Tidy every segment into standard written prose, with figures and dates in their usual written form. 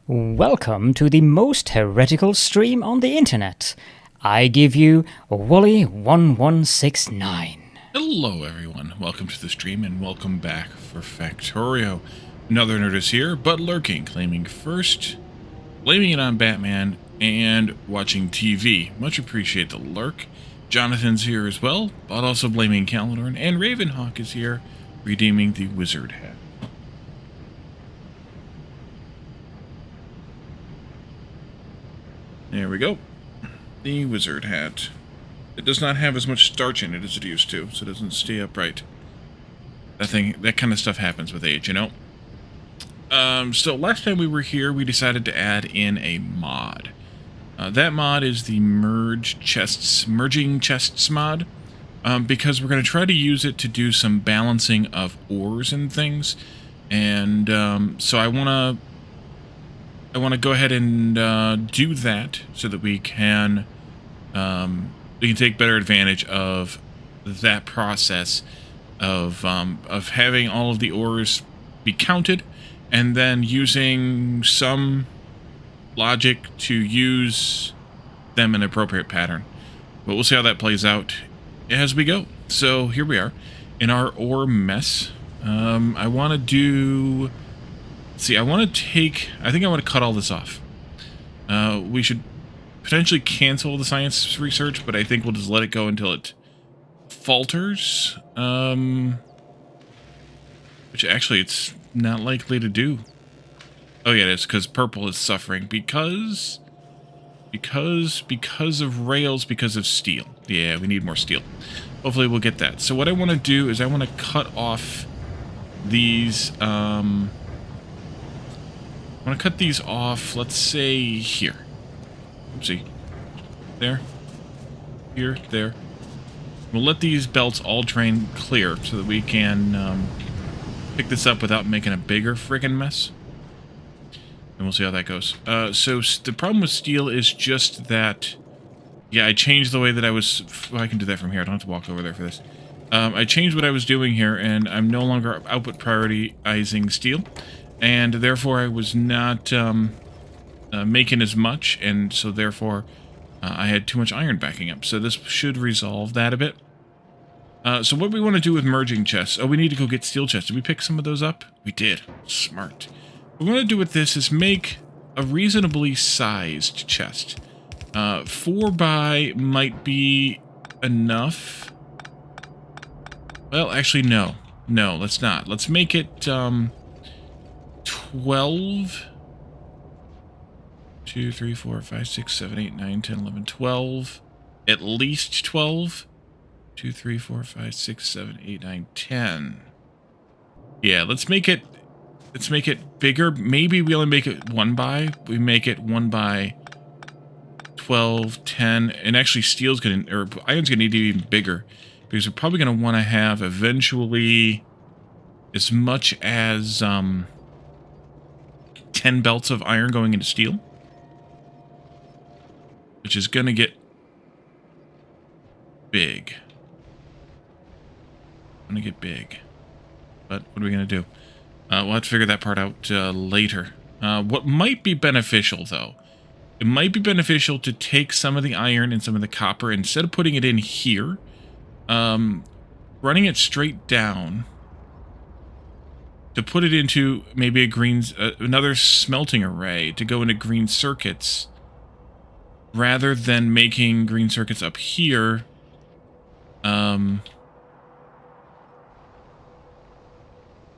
Welcome to the most heretical stream on the internet. I give you Wally1169. Hello everyone, welcome to the stream and welcome back for Factorio. Another nerd is here, but lurking, claiming first, blaming it on Batman, and watching TV. Much appreciate the lurk. Jonathan's here as well, but also blaming Calendar, and Ravenhawk is here, redeeming the wizard hat. There we go. The wizard hat. It does not have as much starch in it as it used to, so it doesn't stay upright. That kind of stuff happens with age, you know? So last time we were here, we decided to add in a mod. That mod is the merging chests mod, because we're going to try to use it to do some balancing of ores and things. And so I want to go ahead and do that so that we can take better advantage of that process of having all of the ores be counted, and then using some logic to use them in an appropriate pattern. But we'll see how that plays out as we go. So here we are in our ore mess. I want to do... See, I want to cut all this off. We should potentially cancel the science research, but I think we'll just let it go until it falters. Which actually it's not likely to do. Oh yeah, it is, because purple is suffering because of rails, because of steel. Yeah, we need more steel. Hopefully we'll get that. So what I want to do is I want to cut off these, I want to cut these off, let's say here. Oopsie. There. Here, there. We'll let these belts all drain clear so that we can pick this up without making a bigger friggin' mess. And we'll see how that goes. So the problem with steel is just that... Yeah, I changed the way that I was... Well, I can do that from here. I don't have to walk over there for this. I changed what I was doing here, and I'm no longer output prioritizing steel. And therefore, I was not making as much, and so therefore, I had too much iron backing up. So this should resolve that a bit. So what we want to do with merging chests... Oh, we need to go get steel chests. Did we pick some of those up? We did. Smart. What we want to do with this is make a reasonably sized chest. 4x might be enough. Well, actually, no. No, let's not. Let's make it 12. 2, 3, 4, 5, 6, 7, 8, 9, 10, 11, 12. At least 12. 2, 3, 4, 5, 6, 7, 8, 9, 10. Yeah, let's make it bigger. Maybe we only make it 1x. We make it 1x 12, 10, and actually steel's gonna, or iron's gonna need to be even bigger, because we're probably gonna want to have eventually as much as 10 belts of iron going into steel, which is gonna get big. But what are we gonna do? We'll have to figure that part out later. What might be beneficial, though, it might be beneficial to take some of the iron and some of the copper, instead of putting it in here, running it straight down, to put it into maybe another smelting array to go into green circuits, rather than making green circuits up here.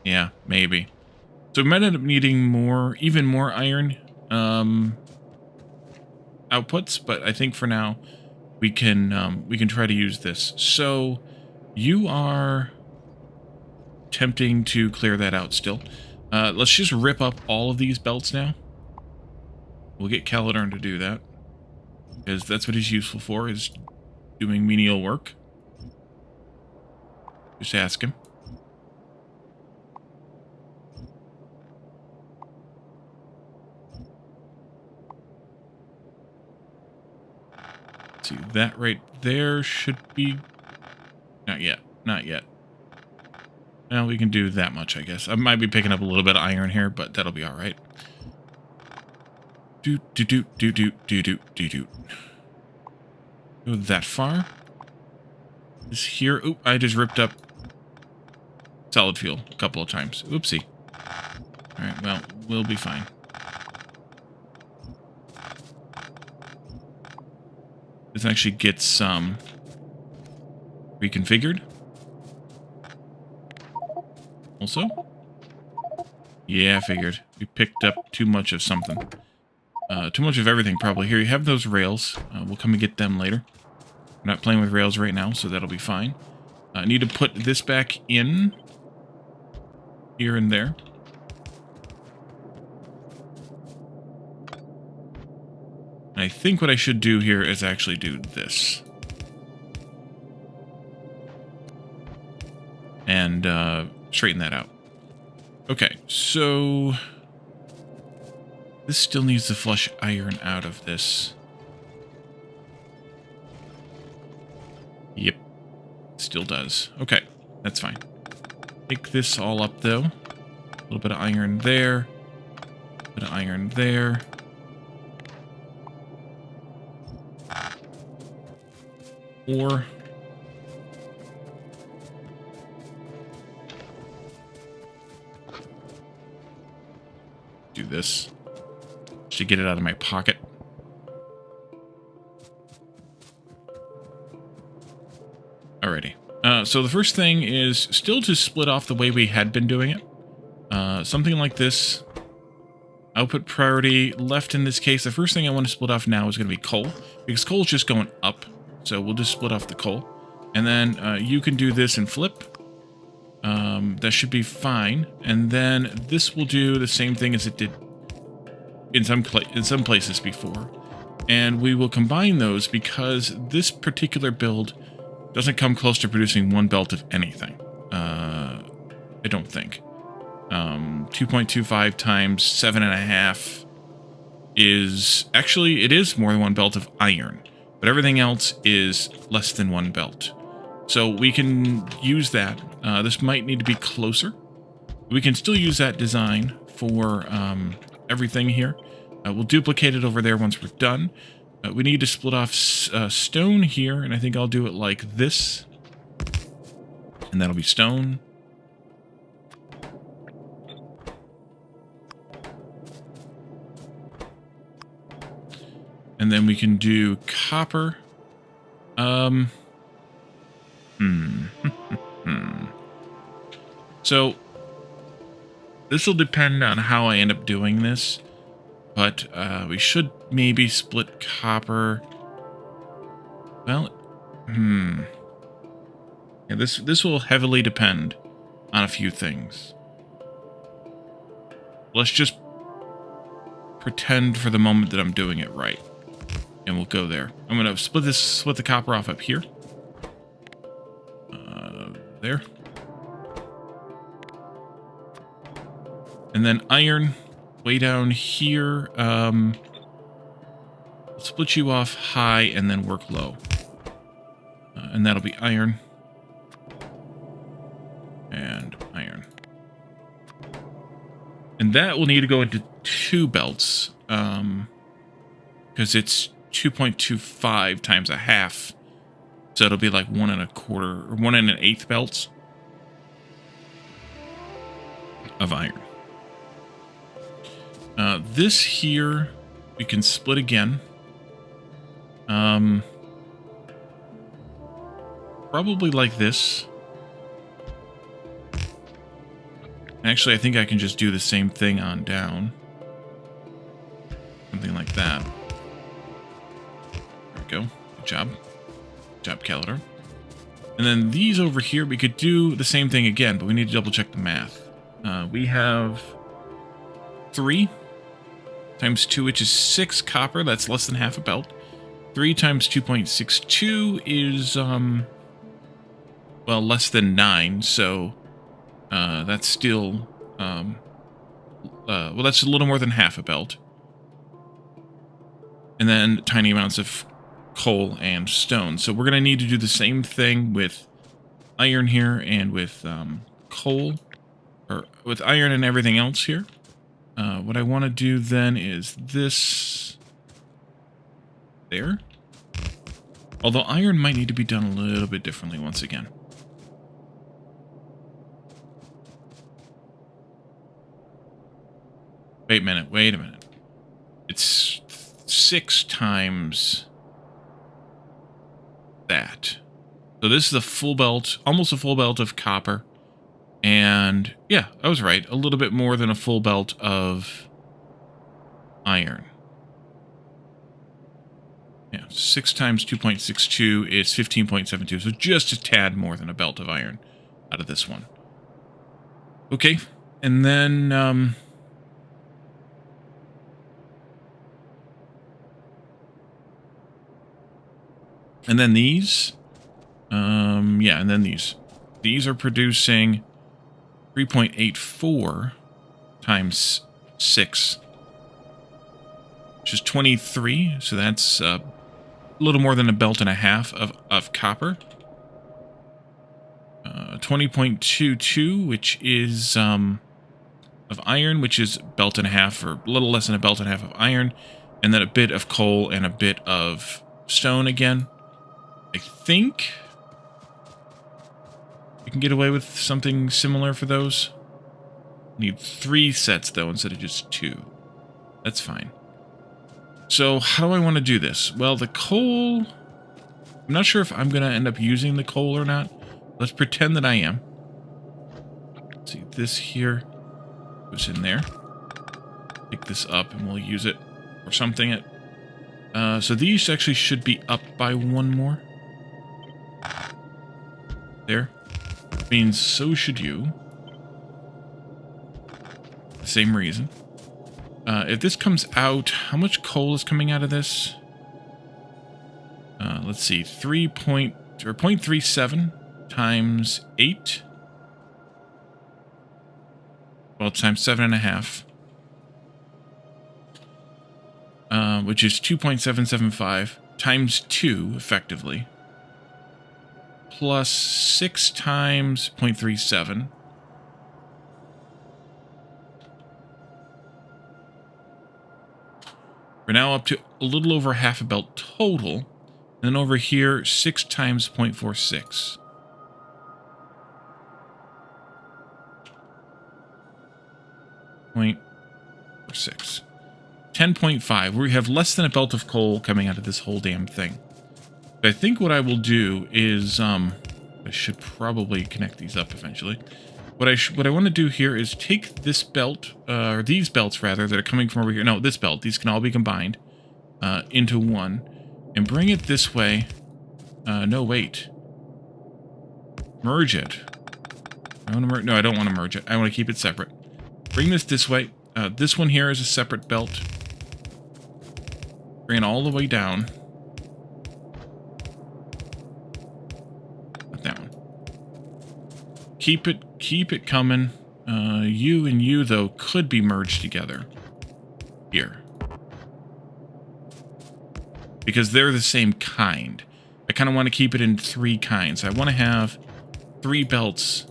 Yeah, maybe. So we might end up needing even more iron outputs, but I think for now we can try to use this. So you are attempting to clear that out still. Let's just rip up all of these belts now. We'll get Caladorn to do that, because that's what he's useful for, is doing menial work. Just ask him. See, that right there should be... Not yet. Not yet. Well, we can do that much, I guess. I might be picking up a little bit of iron here, but that'll be alright. Do do do do do do do do do. Go that far. Is here. Oop! I just ripped up solid fuel a couple of times. Oopsie. All right. Well, we'll be fine. This actually gets some reconfigured. Also, yeah, I figured we picked up too much of something. Too much of everything, probably. Here, you have those rails. We'll come and get them later. I'm not playing with rails right now, so that'll be fine. I need to put this back in. Here and there. And I think what I should do here is actually do this. And straighten that out. Okay, so... this still needs to flush iron out of this. Yep. Still does. Okay, that's fine. Take this all up, though. A little bit of iron there. A bit of iron there. Or... do this. To get it out of my pocket. Alrighty. So the first thing is still to split off the way we had been doing it. Something like this. Output priority left in this case. The first thing I want to split off now is going to be coal. Because coal is just going up. So we'll just split off the coal. And then you can do this and flip. That should be fine. And then this will do the same thing as it did in some places before, and we will combine those because this particular build doesn't come close to producing one belt of anything. I don't think. 2.25 times 7.5 is actually, it is more than one belt of iron, but everything else is less than one belt. So we can use that. This might need to be closer. We can still use that design for everything here. We'll duplicate it over there once we're done. We need to split off stone here, and I think I'll do it like this. And that'll be stone. And then we can do copper. So, this will depend on how I end up doing this. But we should maybe split copper. Well, yeah, this will heavily depend on a few things. Let's just pretend for the moment that I'm doing it right, and we'll go there. I'm gonna split the copper off up here. There. And then iron. Way down here, I'll split you off high and then work low. And that'll be iron. And iron. And that will need to go into 2 belts. Because it's 2.25 times a half. So it'll be like 1 1/4 or 1 1/8 belts of iron. This here, we can split again. Probably like this. Actually, I think I can just do the same thing on down. Something like that. There we go. Good job. Good job, Calidar. And then these over here, we could do the same thing again, but we need to double check the math. We have 3 times 2, which is 6 copper. That's less than half a belt. 3 times 2.62 is, well, less than 9. So, that's still, well, that's a little more than half a belt. And then tiny amounts of coal and stone. So we're going to need to do the same thing with iron here and with coal, or with iron and everything else here. What I want to do then is this there. Although iron might need to be done a little bit differently once again. Wait a minute. It's 6 times that. So this is a full belt, almost a full belt of copper. And yeah, I was right. A little bit more than a full belt of iron. Yeah, 6 times 2.62 is 15.72. So just a tad more than a belt of iron out of this one. Okay, and then these. Yeah, and then these. These are producing 3.84 times 6, which is 23. So that's a little more than a belt and a half of copper. 20.22, which is of iron, which is belt and a half, or a little less than a belt and a half of iron, and then a bit of coal and a bit of stone again. I think we can get away with something similar for those. Need 3 sets, though, instead of just 2. That's fine. So, how do I want to do this? Well, the coal... I'm not sure if I'm going to end up using the coal or not. Let's pretend that I am. Let's see, this here goes in there. Pick this up and we'll use it or something. So these actually should be up by 1 more. There. Means so should you. Same reason. If this comes out, how much coal is coming out of this? Let's see, 0.37 times 8. Well, times 7.5. Which is 2.775 times 2, effectively. Plus 6 times 0.37. We're now up to a little over half a belt total. And then over here, 6 times 0.46. Point 6. 10.5. We have less than a belt of coal coming out of this whole damn thing. But I think what I will do is, I should probably connect these up eventually. What I want to do here is take this belt, or these belts rather, that are coming from over here. No, this belt. These can all be combined into one, and bring it this way. No, wait. Merge it. I want to merge. No, I don't want to merge it. I want to keep it separate. Bring this way. This one here is a separate belt. Bring it all the way down. Not that one. Keep it coming. You and you, though, could be merged together. Here. Because they're the same kind. I kind of want to keep it in 3 kinds. I want to have 3 belts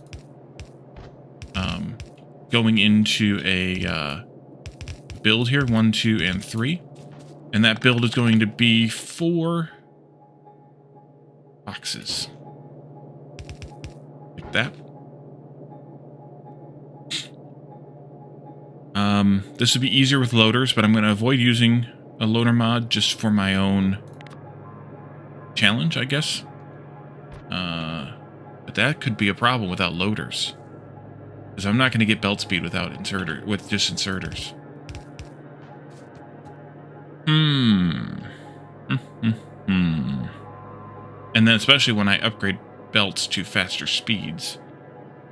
going into a build here. 1, 2, and 3. And that build is going to be 4 boxes. Like that. This would be easier with loaders, but I'm going to avoid using a loader mod just for my own challenge, I guess. But that could be a problem without loaders. Because I'm not going to get belt speed without with just inserters. And then especially when I upgrade belts to faster speeds,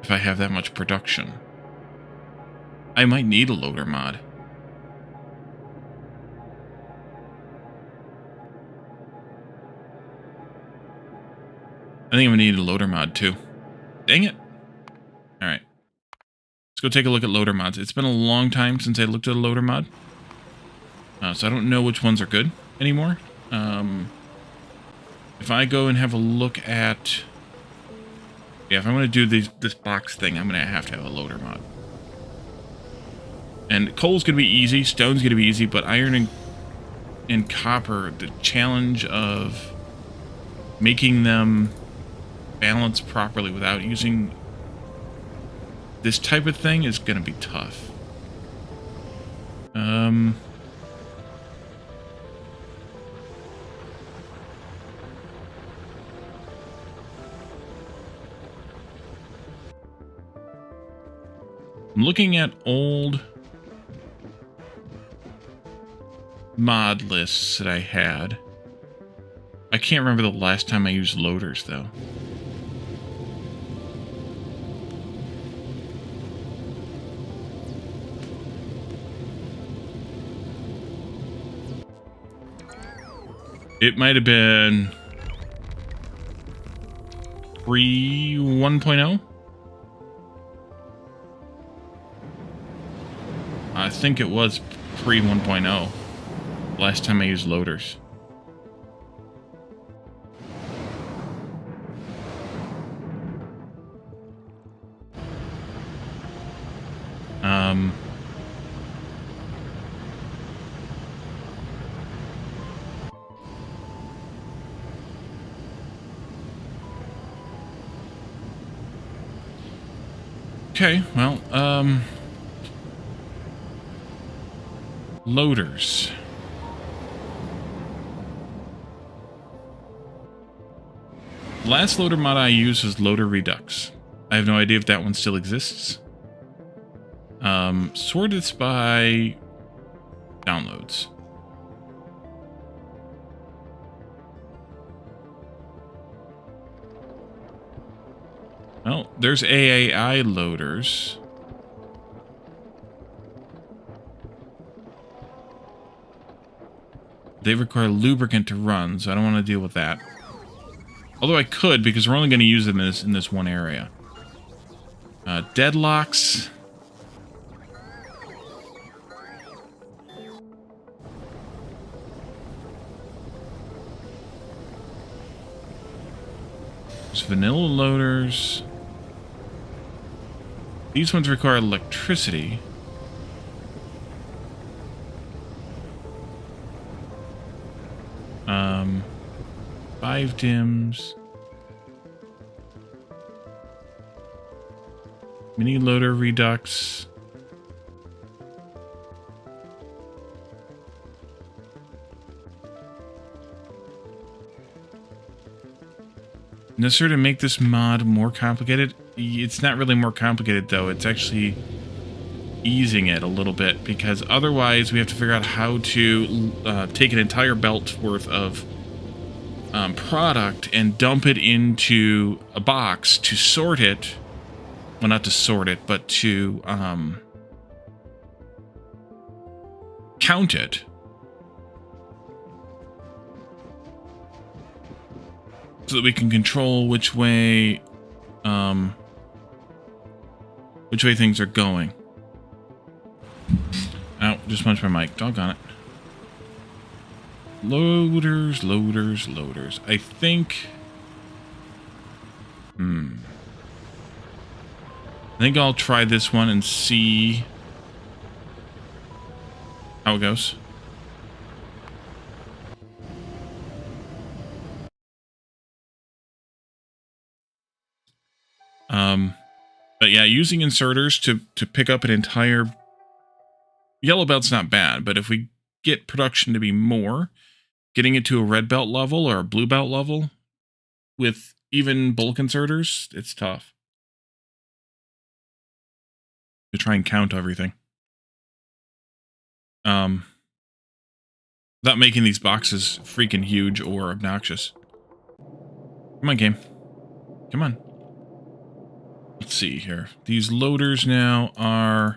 if I have that much production, I might need a loader mod. I think I'm going to need a loader mod too. Dang it. Alright. Let's go take a look at loader mods. It's been a long time since I looked at a loader mod. So I don't know which ones are good anymore. If I go and have a look at... Yeah, if I'm going to do this box thing, I'm going to have a loader mod. And coal's going to be easy, stone's going to be easy, but iron and copper, the challenge of making them balance properly without using this type of thing is going to be tough. I'm looking at old mod lists that I had. I can't remember the last time I used loaders, though. It might have been pre 1.0. I think it was pre 1.0. Last time I used loaders. Okay, well, loaders. Last loader mod I used was Loader Redux. I have no idea if that one still exists. Sort this by downloads. Well, there's AAI loaders. They require lubricant to run, so I don't want to deal with that. Although I could, because we're only going to use them in this one area. Deadlocks. There's vanilla loaders. These ones require electricity. Five dims. Mini loader redux. Necessary to make this mod more complicated? It's not really more complicated, though. It's actually easing it a little bit, because otherwise we have to figure out how to take an entire belt worth of product and dump it into a box to sort it. Well, not to sort it, but to count it. So that we can control which way things are going. Ow, just punched my mic. Doggone it. Loaders, loaders, loaders. I think... I think I'll try this one and see how it goes. But yeah, using inserters to pick up an entire yellow belt's not bad, but if we get production to be more, getting it to a red belt level or a blue belt level with even bulk inserters, it's tough to try and count everything. Without making these boxes freaking huge or obnoxious. Come on, game. Come on. Let's see here. These loaders now are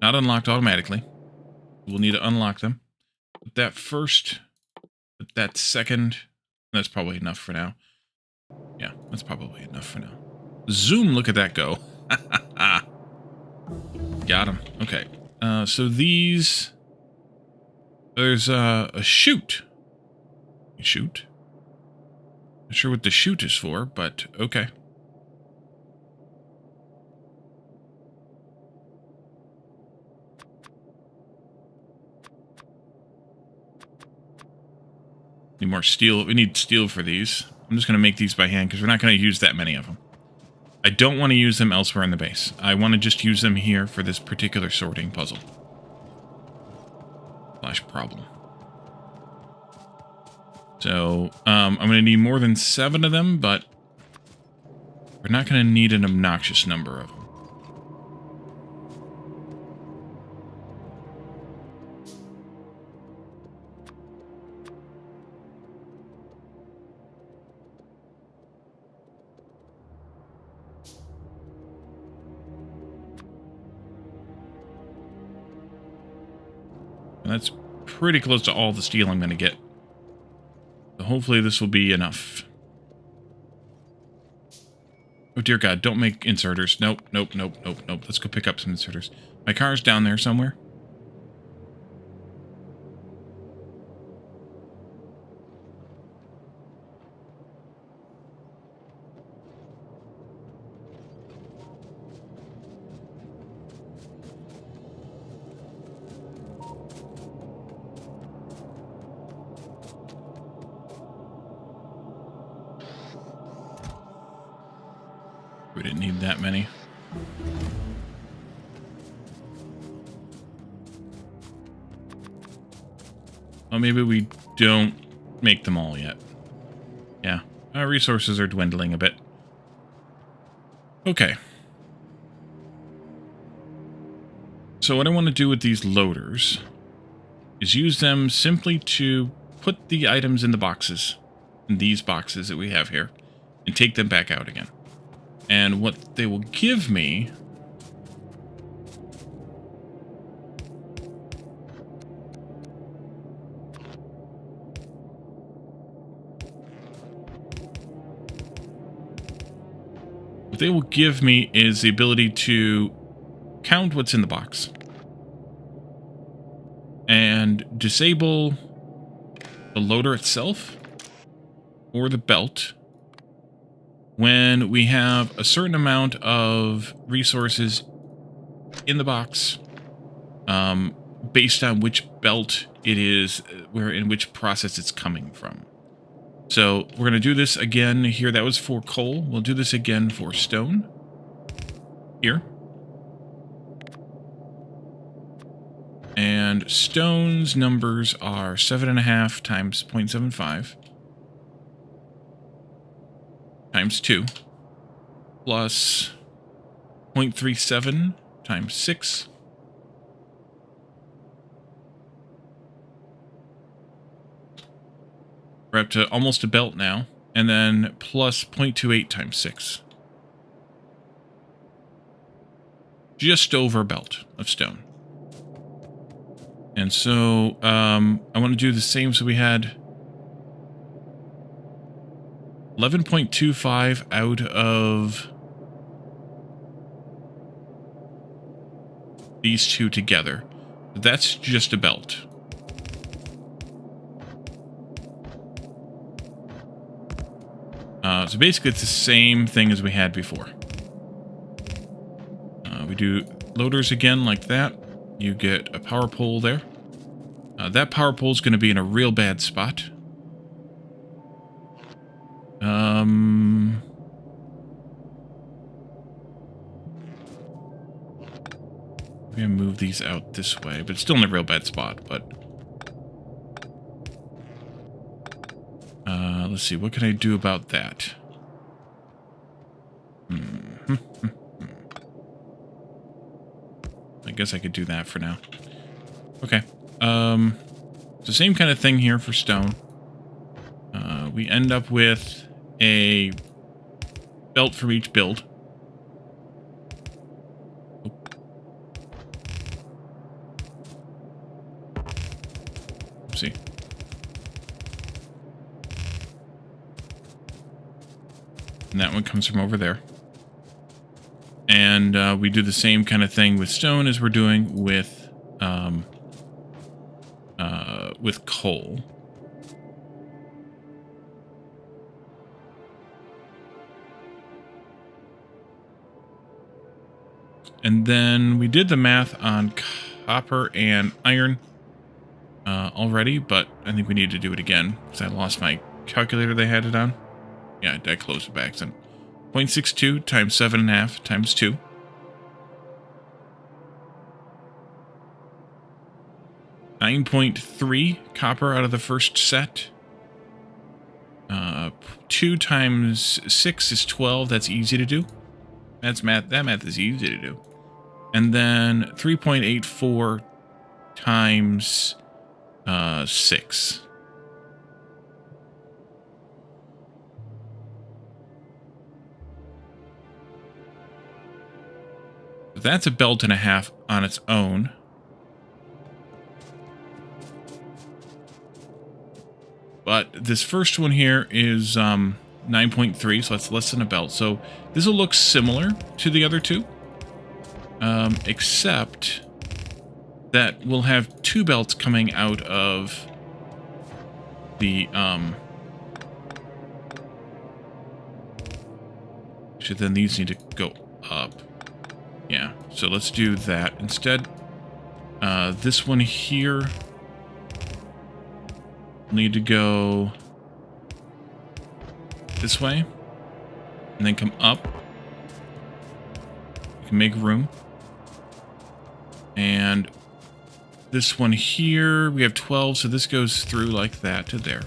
not unlocked automatically. We'll need to unlock them. But that first, but that second, that's probably enough for now. Yeah, that's probably enough for now. Zoom, look at that go. Got him. Okay. So these, there's a chute. A chute? Not sure what the chute is for, but okay. more steel. We need steel for these. I'm just going to make these by hand because we're not going to use that many of them. I don't want to use them elsewhere in the base. I want to just use them here for this particular sorting puzzle. / problem. So, I'm going to need more than 7 of them, but we're not going to need an obnoxious number of them. And that's pretty close to all the steel I'm going to get. So hopefully this will be enough. Oh dear God, don't make inserters. Nope, nope, nope, nope, nope. Let's go pick up some inserters. My car's down there somewhere. We didn't need that many. Well, maybe we don't make them all yet. Yeah, our resources are dwindling a bit. Okay. So what I want to do with these loaders is use them simply to put the items in the boxes, in these boxes that we have here, and take them back out again. And what they will give me is the ability to count what's in the box and disable the loader itself or the belt when we have a certain amount of resources in the box, based on which belt it is, in which process it's coming from. So we're going to do this again here. That was for coal. We'll do this again for stone. Here. And stone's numbers are 7.5 times 0.75. Times 2 plus 0.37 times 6 we're up to almost a belt now, and then plus 0.28 times 6, just over a belt of stone. And so I want to do the same. So we had 11.25 out of these two together. That's just a belt. So basically it's the same thing as we had before. We do loaders again like that. You get a power pole there. That power pole is going to be in a real bad spot. I'm going to move these out this way, but it's still in a real bad spot. But let's see, what can I do about that? I guess I could do that for now. Okay. It's the same kind of thing here for stone. We end up with a belt from each build. Oopsie. And that one comes from over there. And we do the same kind of thing with stone as we're doing with coal. And then we did the math on copper and iron. already, but I think we need to do it again because I lost my calculator they had it on. Yeah, I closed it by accident. 0.62 times 7.5 times 2. 9.3 copper out of the first set. 2 times 6 is 12. That's easy to do. That's math. That math is easy to do. And then 3.84 times 6. That's a belt and a half on its own. But this first one here is 9.3, so that's less than a belt. So this will look similar to the other two, except that we'll have 2 belts coming out of the... Actually, then these need to go up. Yeah, so let's do that instead. This one here need to go this way and then come up. You can make room. And this one here, we have 12, so this goes through like that to there.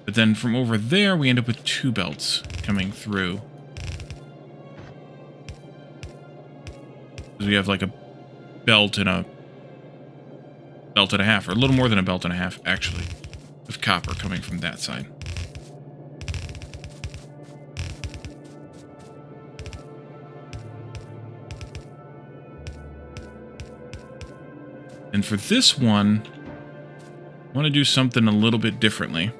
But then from over there, we end up with 2 belts coming through. We have like a belt and a half, or a little more than a belt and a half, actually, of copper coming from that side. And for this one, I want to do something a little bit differently.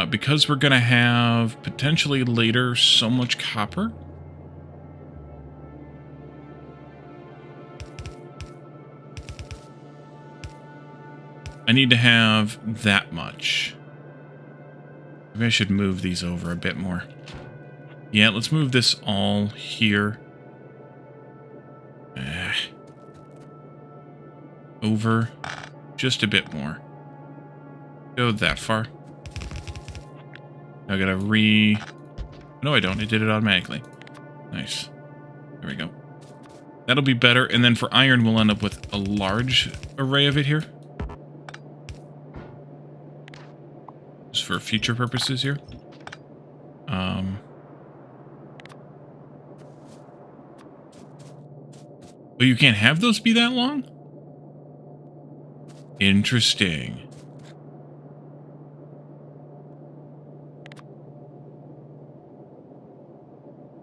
Because we're going to have, potentially later, so much copper. I need to have that much. Maybe I should move these over a bit more. Yeah, let's move this all here. Over just a bit more. Go that far. I gotta No, I don't. It did it automatically. Nice. There we go. That'll be better. And then for iron, we'll end up with a large array of it here. Just for future purposes here. But you can't have those be that long? Interesting.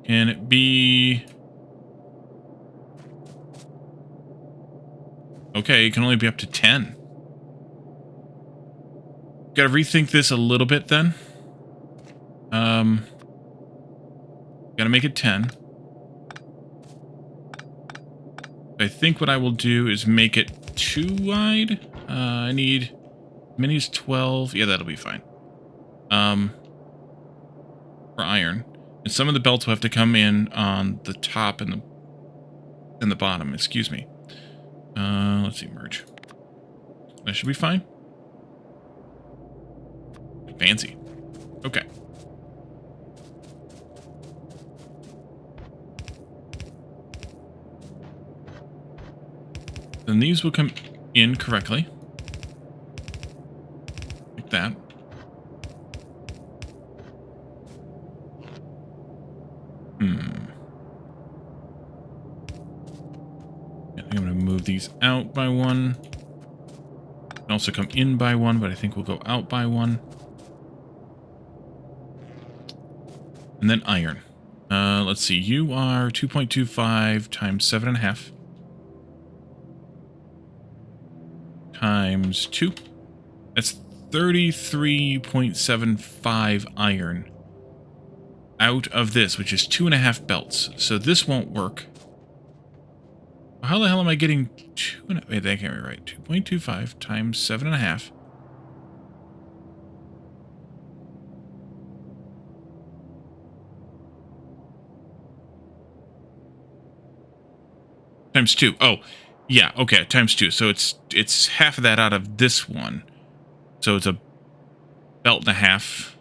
Can it be... Okay, it can only be up to 10. Gotta rethink this a little bit then. Gotta make it 10. I think what I will do is make it 2 wide. I need mini's 12. Yeah, that'll be fine. For iron. And some of the belts will have to come in on the top and the bottom, excuse me. Let's see, merge. That should be fine. Fancy. Okay. Then these will come in correctly. Like that. I think I'm going to move these out by 1. Can also come in by 1, but I think we'll go out by 1. And then iron. Let's see. You are 2.25 times 7.5. Times 2. That's 33.75 iron out of this, which is 2.5 belts. So this won't work. How the hell am I getting 2? Wait, that can't be right. 2.25 times 7.5. Times 2. Oh, Yeah, okay, times 2. So it's half of that out of this one. So it's a belt and a half.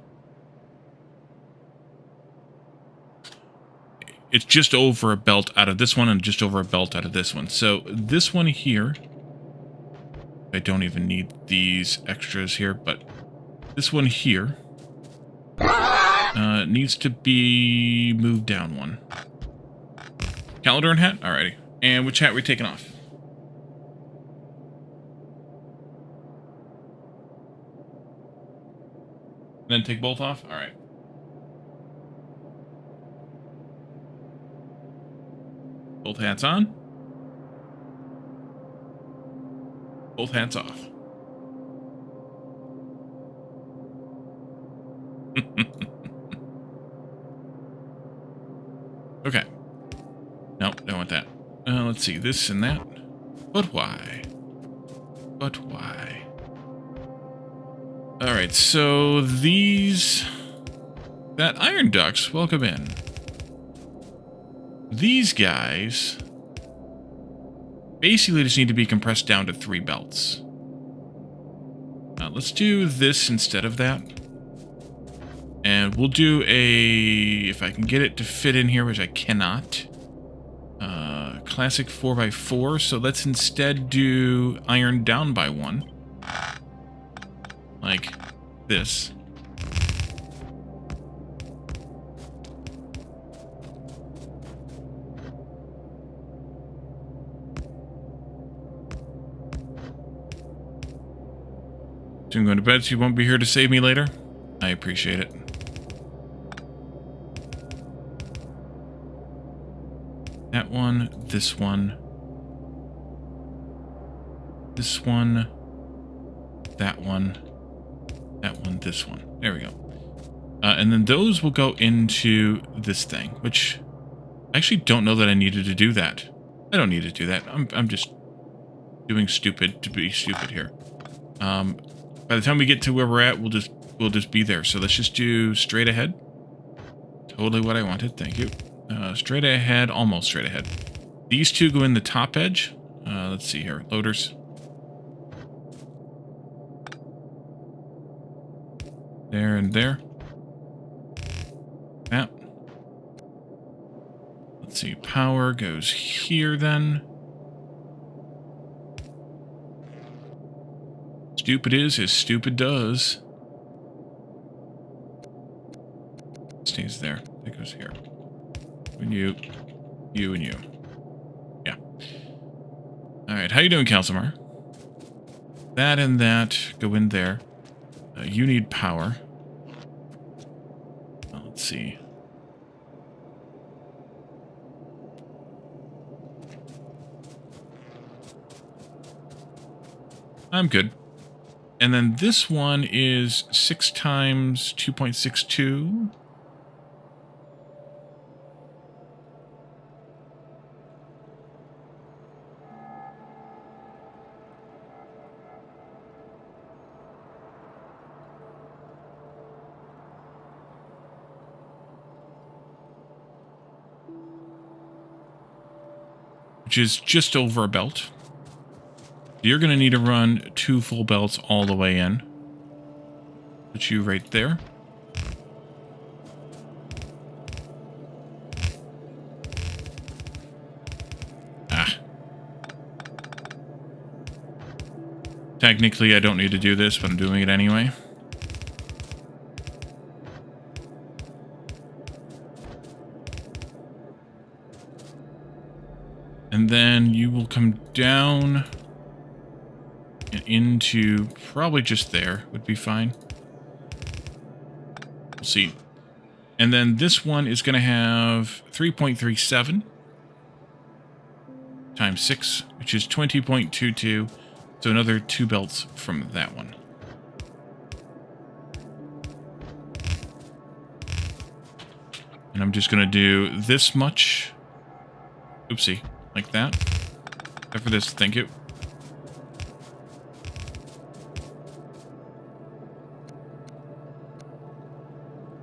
It's just over a belt out of this one and just over a belt out of this one. So this one here, I don't even need these extras here, but this one here needs to be moved down one. Calendar and hat? Alrighty. And which hat are we taking off? Then take both off? Alright. Both hats on. Both hats off. Okay. Nope, don't want that. Let's see, this and that. But why? But why? Alright, so these... That iron ducts, welcome in. These guys basically just need to be compressed down to 3 belts. Let's do this instead of that. And we'll do a... If I can get it to fit in here, which I cannot. Classic 4x4, so let's instead do iron down by 1. Like this. So I'm going to bed so you won't be here to save me later. I appreciate it. That one, this one, this one, that one, that one, this one. There we go. And then those will go into this thing, which I actually don't know that I needed to do that. I don't need to do that. I'm just doing stupid to be stupid here. By the time we get to where we're at, we'll just be there. So let's just do straight ahead. Totally what I wanted. Thank you. Straight ahead, almost straight ahead. These two go in the top edge. Let's see here. Loaders. There and there. That. Let's see. Power goes here then. Stupid is as stupid does. Stays there. It goes here. And you, and you. Yeah. Alright, how you doing, Calcimar? That and that go in there. You need power. Let's see. I'm good. And then this one is 6 times 2.62. Which is just over a belt. You're going to need to run 2 full belts all the way in. Put you right there. Ah. Technically, I don't need to do this, but I'm doing it anyway. And then you will come down and into probably just there would be fine. We'll see. And then this one is going to have 3.37 times 6, which is 20.22. So another 2 belts from that one. And I'm just going to do this much. Oopsie. Like that. Except for this, thank you.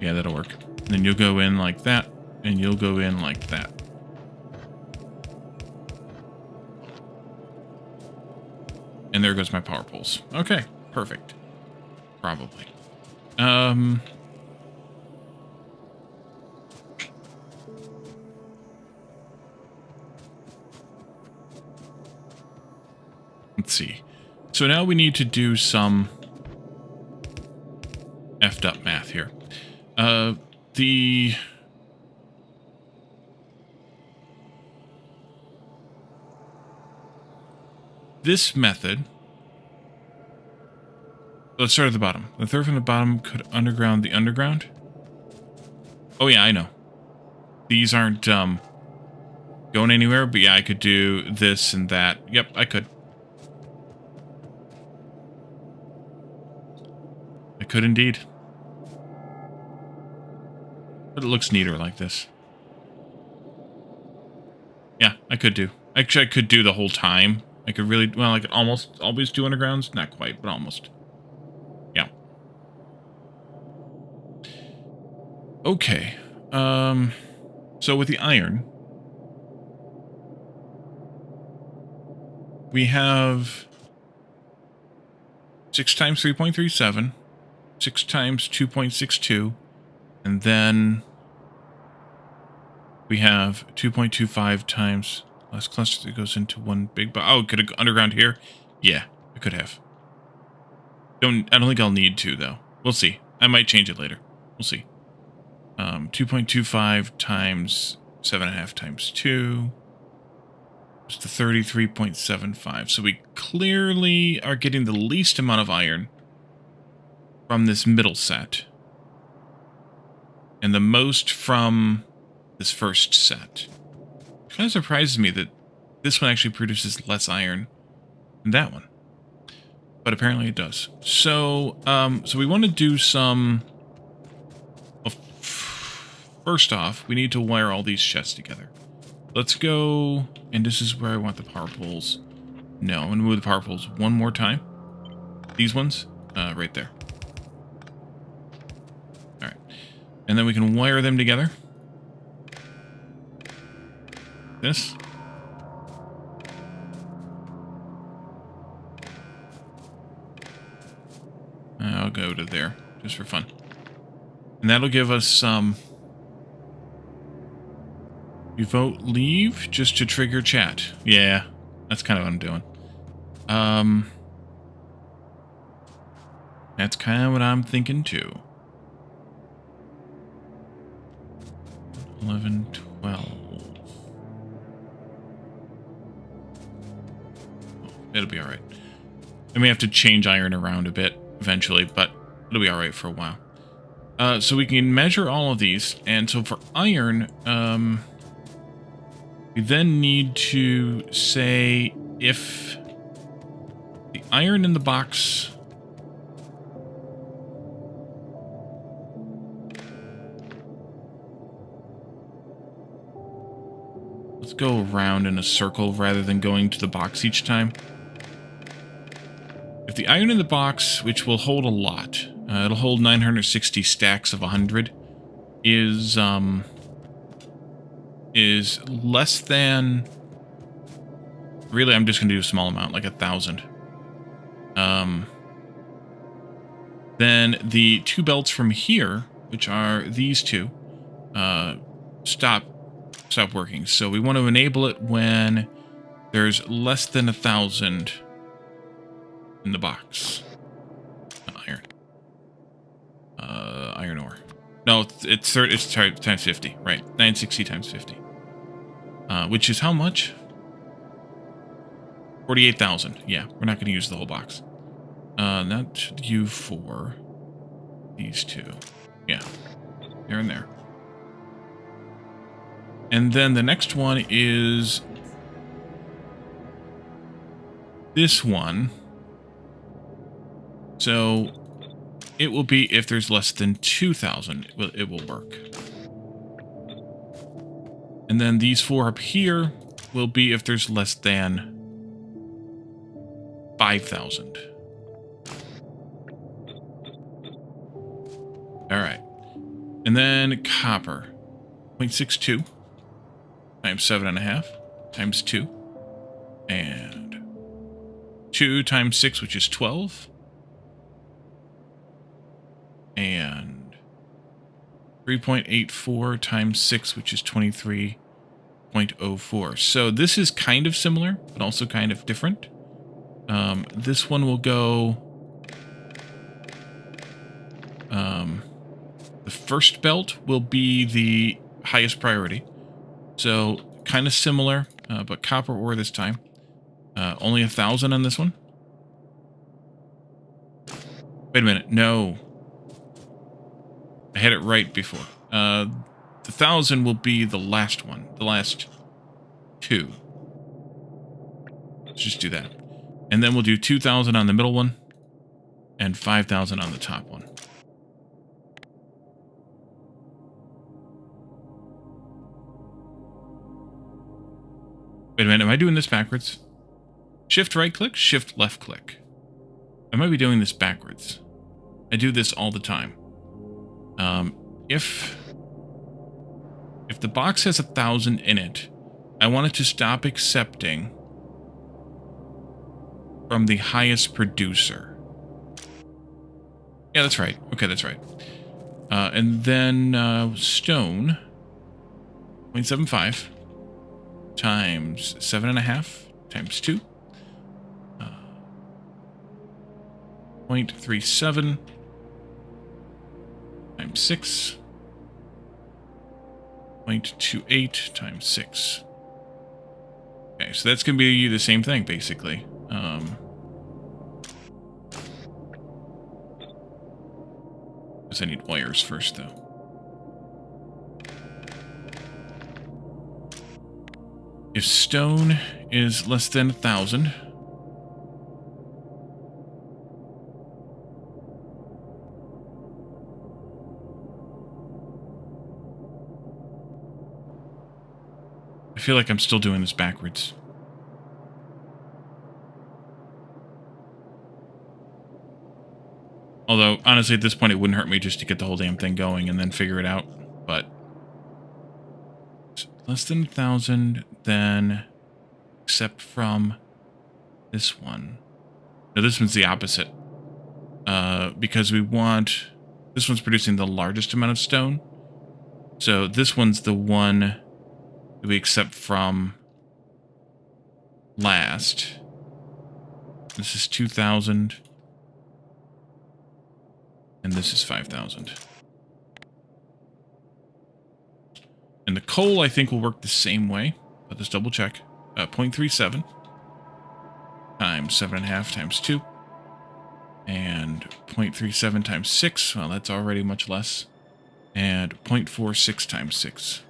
Yeah, that'll work. And then you'll go in like that, and you'll go in like that. And there goes my power poles. Okay, perfect. Probably. Let's see. So now we need to do some effed up math here. This method. Let's start at the bottom. The third from the bottom could underground the underground. Oh yeah, I know. These aren't going anywhere, but yeah, I could do this and that. Yep, I could. I could indeed. But it looks neater like this. Yeah, I could do. Actually, I could do the whole time. I could really, well, I could almost always do undergrounds. Not quite, but almost. Yeah. Okay. So with the iron, we have 6 times 3.37, 6 times 2.62, and then we have 2.25 times last cluster that goes into one big box. Oh, could it underground here? Yeah, I could have. I don't think I'll need to, though. We'll see. I might change it later. We'll see. 2.25 times 7.5 times 2 is the 33.75. So we clearly are getting the least amount of iron from this middle set, and the most from this first set. It kind of surprises me that this one actually produces less iron than that one, but apparently it does. So, so we want to do some. Well, first off, we need to wire all these chests together. Let's go, and this is where I want the power poles. No, I'm gonna move the power poles one more time. These ones, right there. All right, and then we can wire them together. This. I'll go to there, just for fun. And that'll give us some... You vote leave just to trigger chat. Yeah, that's kind of what I'm doing. That's kind of what I'm thinking too. 11, 12. It'll be alright. I may have to change iron around a bit eventually, but it'll be alright for a while. So we can measure all of these, and so for iron, we then need to say if the iron in the box... Let's go around in a circle rather than going to the box each time. If the iron in the box, which will hold a lot, it'll hold 960 stacks of 100, is less than... Really, I'm just going to do a small amount, like 1,000. Then the 2 belts from here, which are these 2, stop working. So we want to enable it when there's less than 1,000 in the box. Iron. Iron ore. No, it's times 50, right? 960 times 50. Which is how much? 48,000. Yeah, we're not going to use the whole box. Not you for these 2. Yeah, there and there. And then the next one is this one. So it will be if there's less than 2,000, it will work. And then these 4 up here will be if there's less than 5,000. All right. And then copper, 0.62 times 7.5 times 2 and 2 times 6, which is 12. And 3.84 times 6, which is 23.04. So this is kind of similar, but also kind of different. This one will go... the first belt will be the highest priority. So kind of similar, but copper ore this time. Only 1,000 on this one. Wait a minute, no. I had it right before. The 1,000 will be the last one. The last 2. Let's just do that. And then we'll do 2,000 on the middle one. And 5,000 on the top one. Wait a minute, am I doing this backwards? Shift right click, shift left click. I might be doing this backwards. I do this all the time. If the box has 1,000 in it, I want it to stop accepting from the highest producer. Yeah, that's right. Okay, that's right. And then stone, 0.75 times 7.5 times 2. 0.37 times 6. 0.28 times 6. Okay, so that's going to be the same thing, basically. Because I need wires first, though. If stone is less than 1,000... I feel like I'm still doing this backwards. Although, honestly, at this point, it wouldn't hurt me just to get the whole damn thing going and then figure it out. But less than 1,000, then except from this one. No, this one's the opposite. Because we want... This one's producing the largest amount of stone. So this one's the one that we accept from last. This is 2,000. And this is 5,000. And the coal, I think, will work the same way. But let's double check. 0.37 times 7.5 times 2. And 0.37 times 6. Well, that's already much less. And 0.46 times 6.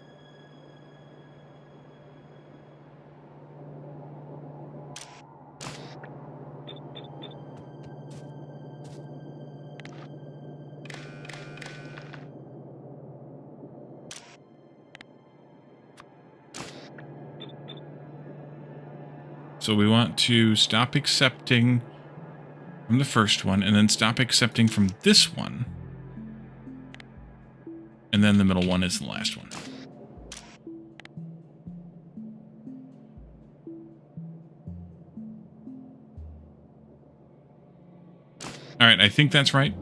So we want to stop accepting from the first one, and then stop accepting from this one. And then the middle one is the last one. Alright, I think that's right.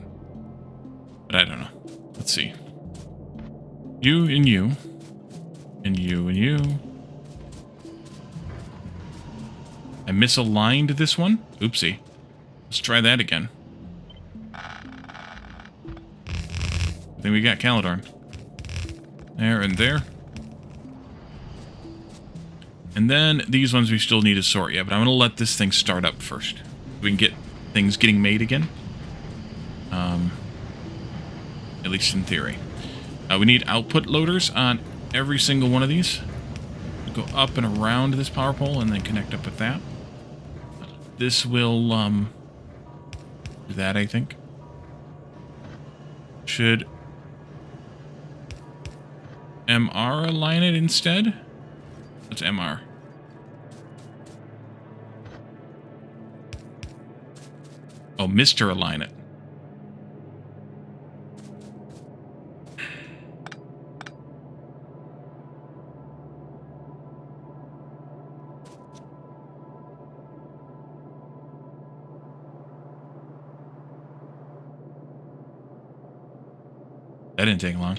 But I don't know. Let's see. You and you. And you and you. I misaligned this one. Oopsie. Let's try that again. I think we got Caledorn. There and there. And then these ones we still need to sort yet, but I'm going to let this thing start up first. We can get things getting made again. At least in theory. We need output loaders on every single one of these. We'll go up and around this power pole and then connect up with that. This will do that, I think. Should MR align it instead? What's MR? Oh, Mr. align it. That didn't take long.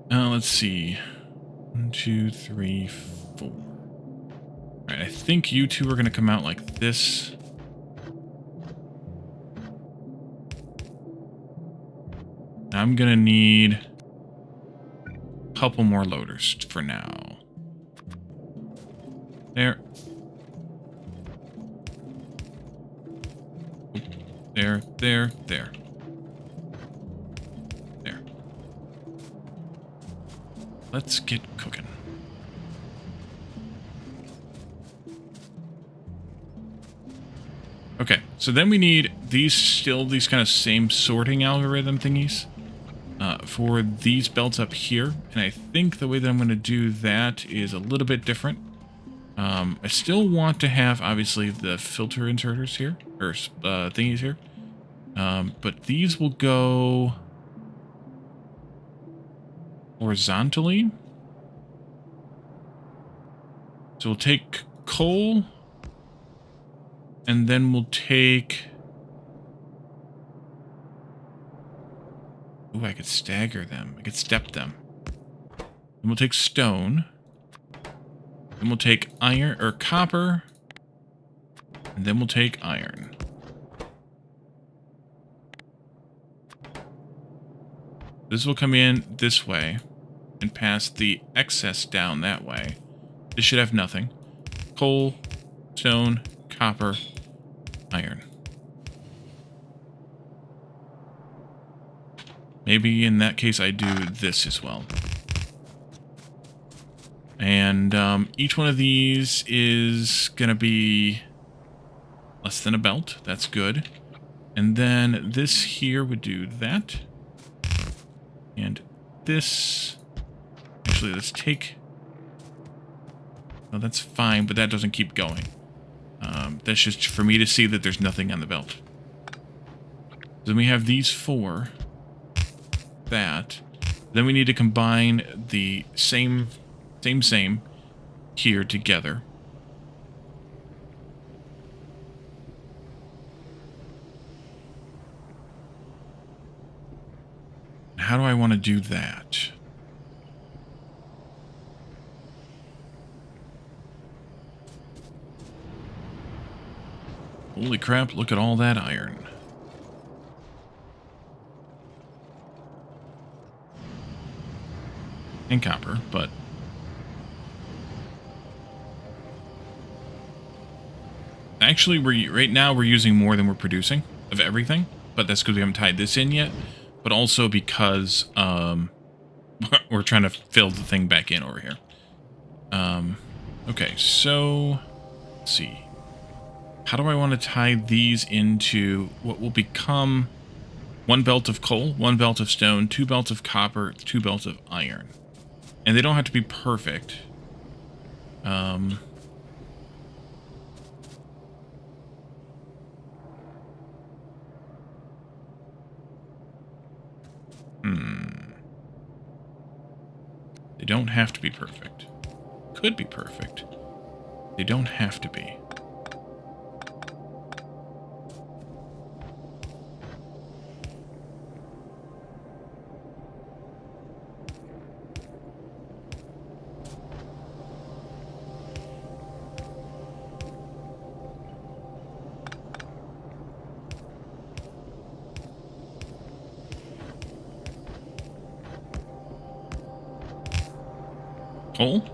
Let's see. 1, 2, 3, 4. All right, I think you two are going to come out like this. I'm going to need a couple more loaders for now. There. There, there, there. There. Let's get cooking. Okay, so then we need these kind of same sorting algorithm thingies for these belts up here. And I think the way that I'm going to do that is a little bit different. I still want to have, obviously, the filter inserters here, or thingies here. But these will go horizontally. So we'll take coal, and then we'll take... Ooh, I could stagger them. I could step them. Then we'll take stone. Then we'll take iron, or copper. And then we'll take iron. This will come in this way and pass the excess down that way. This should have nothing. Coal, stone, copper, iron. Maybe in that case I do this as well. And each one of these is going to be less than a belt. That's good. And then this here would do that. And this... Actually, let's take... Oh, that's fine, but that doesn't keep going. That's just for me to see that there's nothing on the belt. Then we have these four. That. Then we need to combine the same here together. How do I want to do that? Holy crap, look at all that iron. And copper, but... Actually, right now we're using more than we're producing of everything, but that's because we haven't tied this in yet, but also because we're trying to fill the thing back in over here. Okay, so let's see. How do I want to tie these into what will become 1 belt of coal, 1 belt of stone, 2 belts of copper, 2 belts of iron? And they don't have to be perfect. They don't have to be perfect. Could be perfect. They don't have to be. Coal?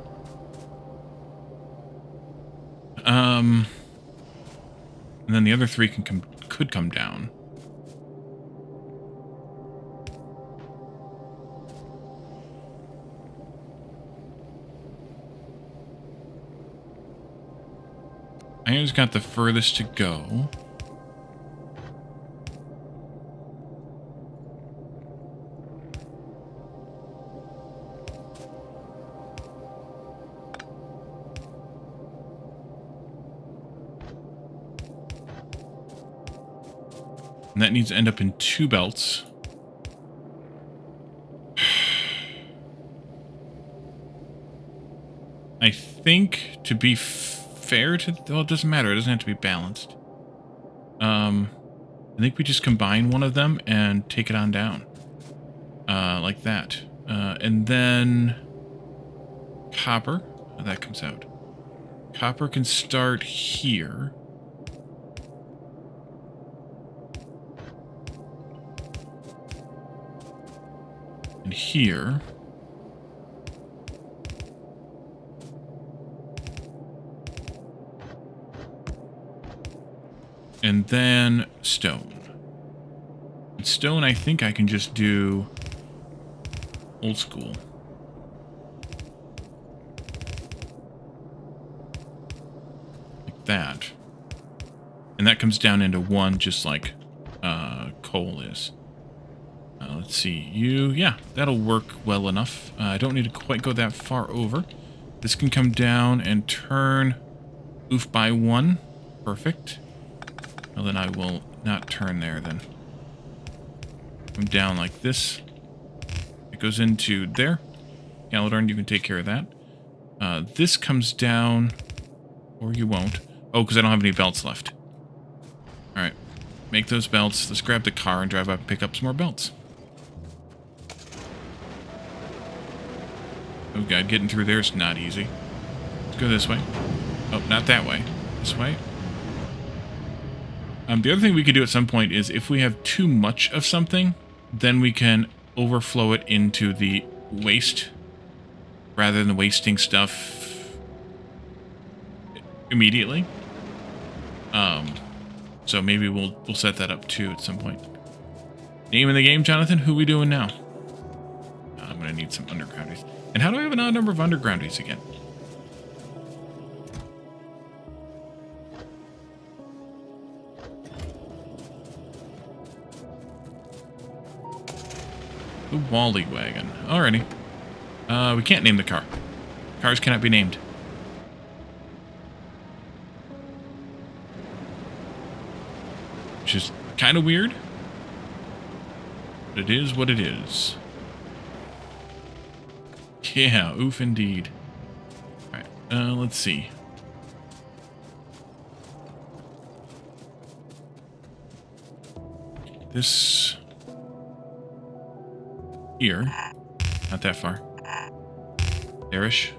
And then the other 3 could come down. Iron's got the furthest to go. And that needs to end up in 2 belts. I think to be fair to... Well, it doesn't matter. It doesn't have to be balanced. I think we just combine one of them and take it on down. like that. And then copper, that comes out. Copper can start here. And here. And then stone. And stone, I think I can just do old school. Like that. And that comes down into one, just like coal is. Let's see. Yeah, that'll work well enough. I don't need to quite go that far over. This can come down and turn oof by one. Perfect. Well, then I will not turn there then. Come down like this. It goes into there. Galadorn, you can take care of that. This comes down, or you won't. Oh, because I don't have any belts left. Alright. Make those belts. Let's grab the car and drive up and pick up some more belts. Oh god, getting through there is not easy. Let's go this way. Oh, not that way. This way. The other thing we could do at some point is if we have too much of something, then we can overflow it into the waste rather than wasting stuff immediately. So maybe we'll set that up too at some point. Name in the game, Jonathan? Who are we doing now? I'm going to need some undergroundies. And how do I have an odd number of undergroundies again? The Wally wagon. Alrighty. We can't name the car. Cars cannot be named. Which is kind of weird. But it is what it is. Yeah, oof indeed. Alright, let's see. This... here. Not that far. There-ish.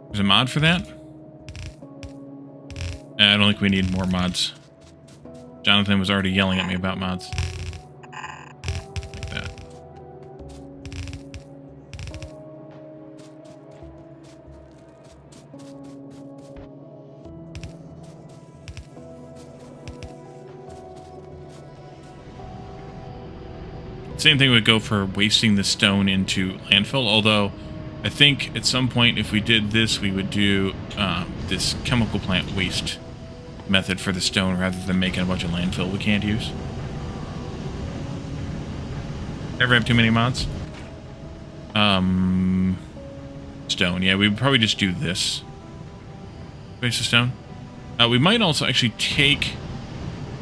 There's a mod for that? I don't think we need more mods. Jonathan was already yelling at me about mods. Like that. Same thing would go for wasting the stone into landfill, although I think at some point if we did this, we would do this chemical plant waste method for the stone rather than making a bunch of landfill we can't use. Ever have too many mods? Stone, yeah, we would probably just do this. Waste of stone. We might also actually take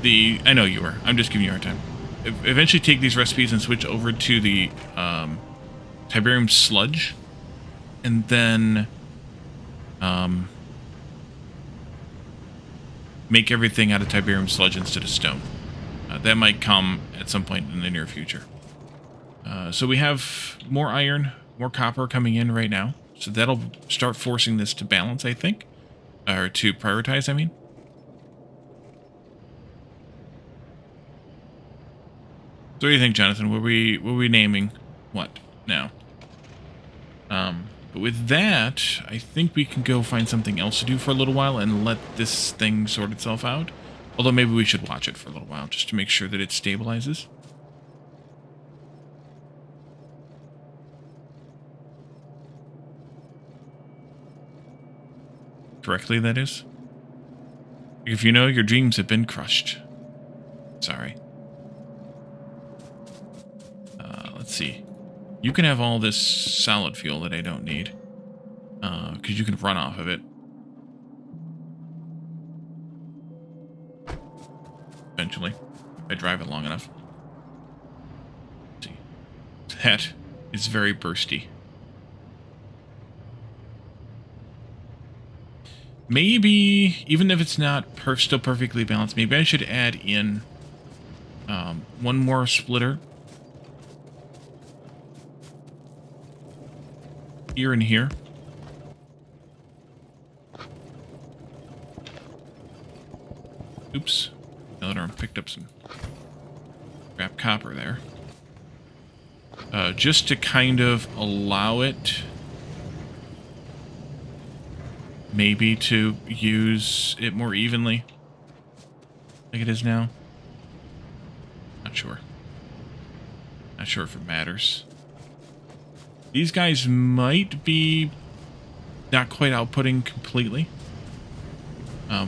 the... I know you were. I'm just giving you a hard time. Eventually take these recipes and switch over to the Tiberium sludge. And then... make everything out of Tiberium sludge instead of stone. That might come at some point in the near future. So we have more iron, more copper coming in right now. So that'll start forcing this to balance, I think. Or to prioritize, I mean. So what do you think, Jonathan? Were we naming what now? But with that, I think we can go find something else to do for a little while and let this thing sort itself out. Although maybe we should watch it for a little while just to make sure that it stabilizes. Correctly, that is. If you know, your dreams have been crushed. Sorry. Let's see. You can have all this solid fuel that I don't need. Because you can run off of it. Eventually. If I drive it long enough. Let's see. That is very bursty. Maybe, even if it's not still perfectly balanced, maybe I should add in one more splitter here and here. Oops. Eleanor picked up some scrap copper there. Just to kind of allow it maybe to use it more evenly like it is now. Not sure. Not sure if it matters. These guys might be not quite outputting completely.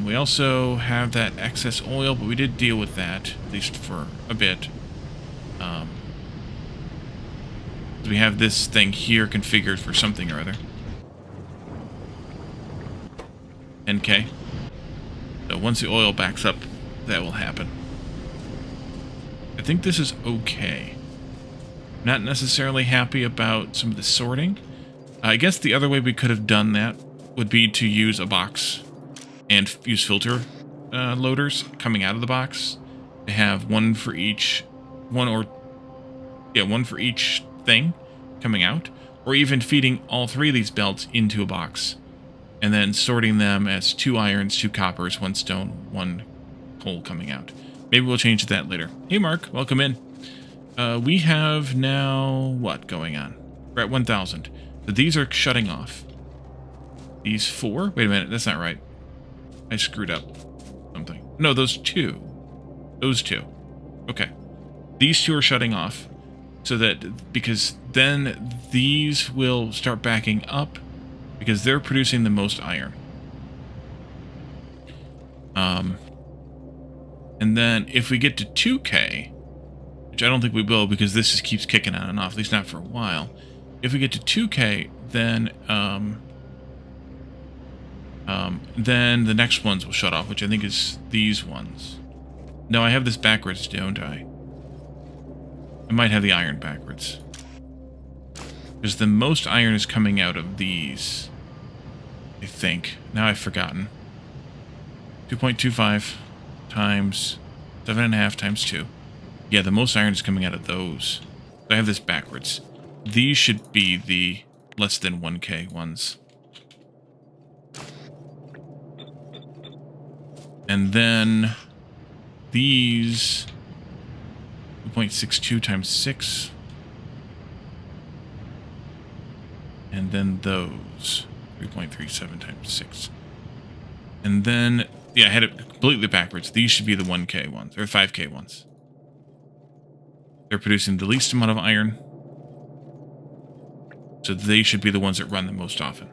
We also have that excess oil, but we did deal with that, at least for a bit. We have this thing here configured for something or other. 10K. So once the oil backs up, that will happen. I think this is okay. Not necessarily happy about some of the sorting. I guess the other way we could have done that would be to use a box and use filter loaders coming out of the box to have one for each thing coming out, or even feeding all three of these belts into a box and then sorting them as 2 irons, 2 coppers, 1 stone, 1 coal coming out. Maybe we'll change that later. Hey Mark, welcome in. We have now what going on? We're at 1,000. So these are shutting off. These 4? Wait a minute, that's not right. I screwed up something. No, those 2. Those 2. Okay. These 2 are shutting off. So that, because then these will start backing up because they're producing the most iron. And then if we get to 2K, which I don't think we will because this just keeps kicking on and off, at least not for a while. If we get to 2K, then the next ones will shut off, which I think is these ones. No, I have this backwards, don't I? I might have the iron backwards. Because the most iron is coming out of these, I think. Now I've forgotten. 2.25 times 7.5 times 2. Yeah, the most iron is coming out of those. I have this backwards. These should be the less than 1K ones. And then these 2.62 times 6. And then those 3.37 times 6. And then, yeah, I had it completely backwards. These should be the 1K ones, or 5K ones. They're producing the least amount of iron. So they should be the ones that run the most often.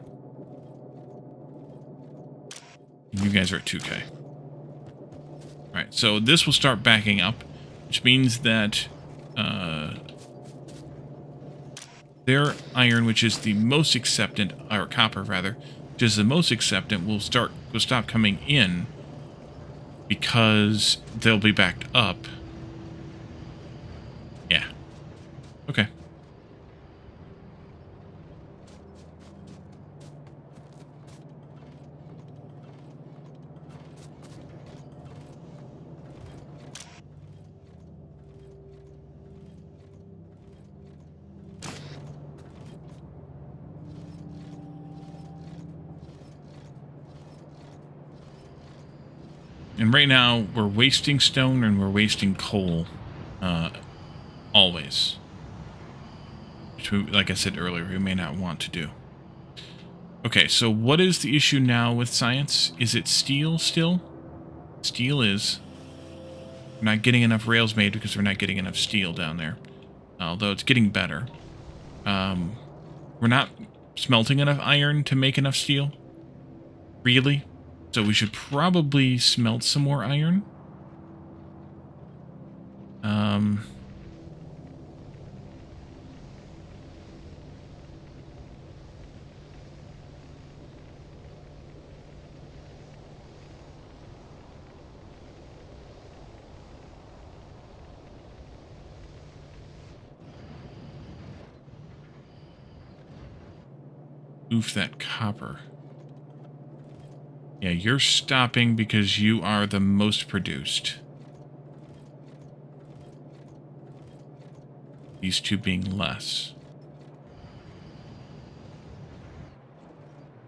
You guys are at 2K. Alright, so this will start backing up, which means that their iron, which is the most acceptant, or copper rather, which is the most acceptant, will stop coming in because they'll be backed up. Yeah. Okay. And right now, we're wasting stone and we're wasting coal. Always. Which, like I said earlier, we may not want to do. Okay, so what is the issue now with science? Is it steel still? Steel is. We're not getting enough rails made because we're not getting enough steel down there. Although it's getting better. We're not smelting enough iron to make enough steel. Really? So we should probably smelt some more iron. Oof, that copper. Yeah, you're stopping because you are the most produced. These two being less.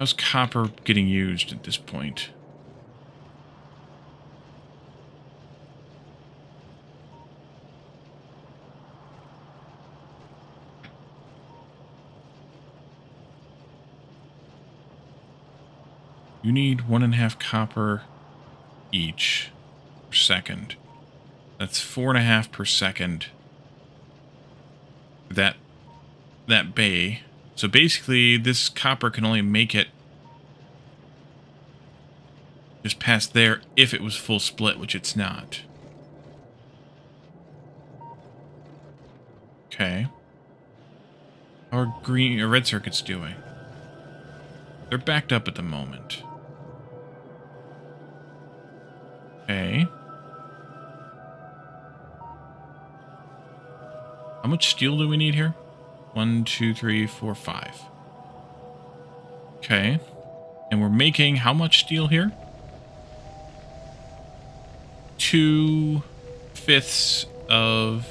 How's copper getting used at this point? You need 1.5 copper each per second. That's 4.5 per second. That bay. So basically, this copper can only make it just past there if it was full split, which it's not. Okay. How are green or red circuits doing? They're backed up at the moment. Okay. How much steel do we need here? 1, 2, 3, 4, 5. Okay. And we're making how much steel here? 2/5 of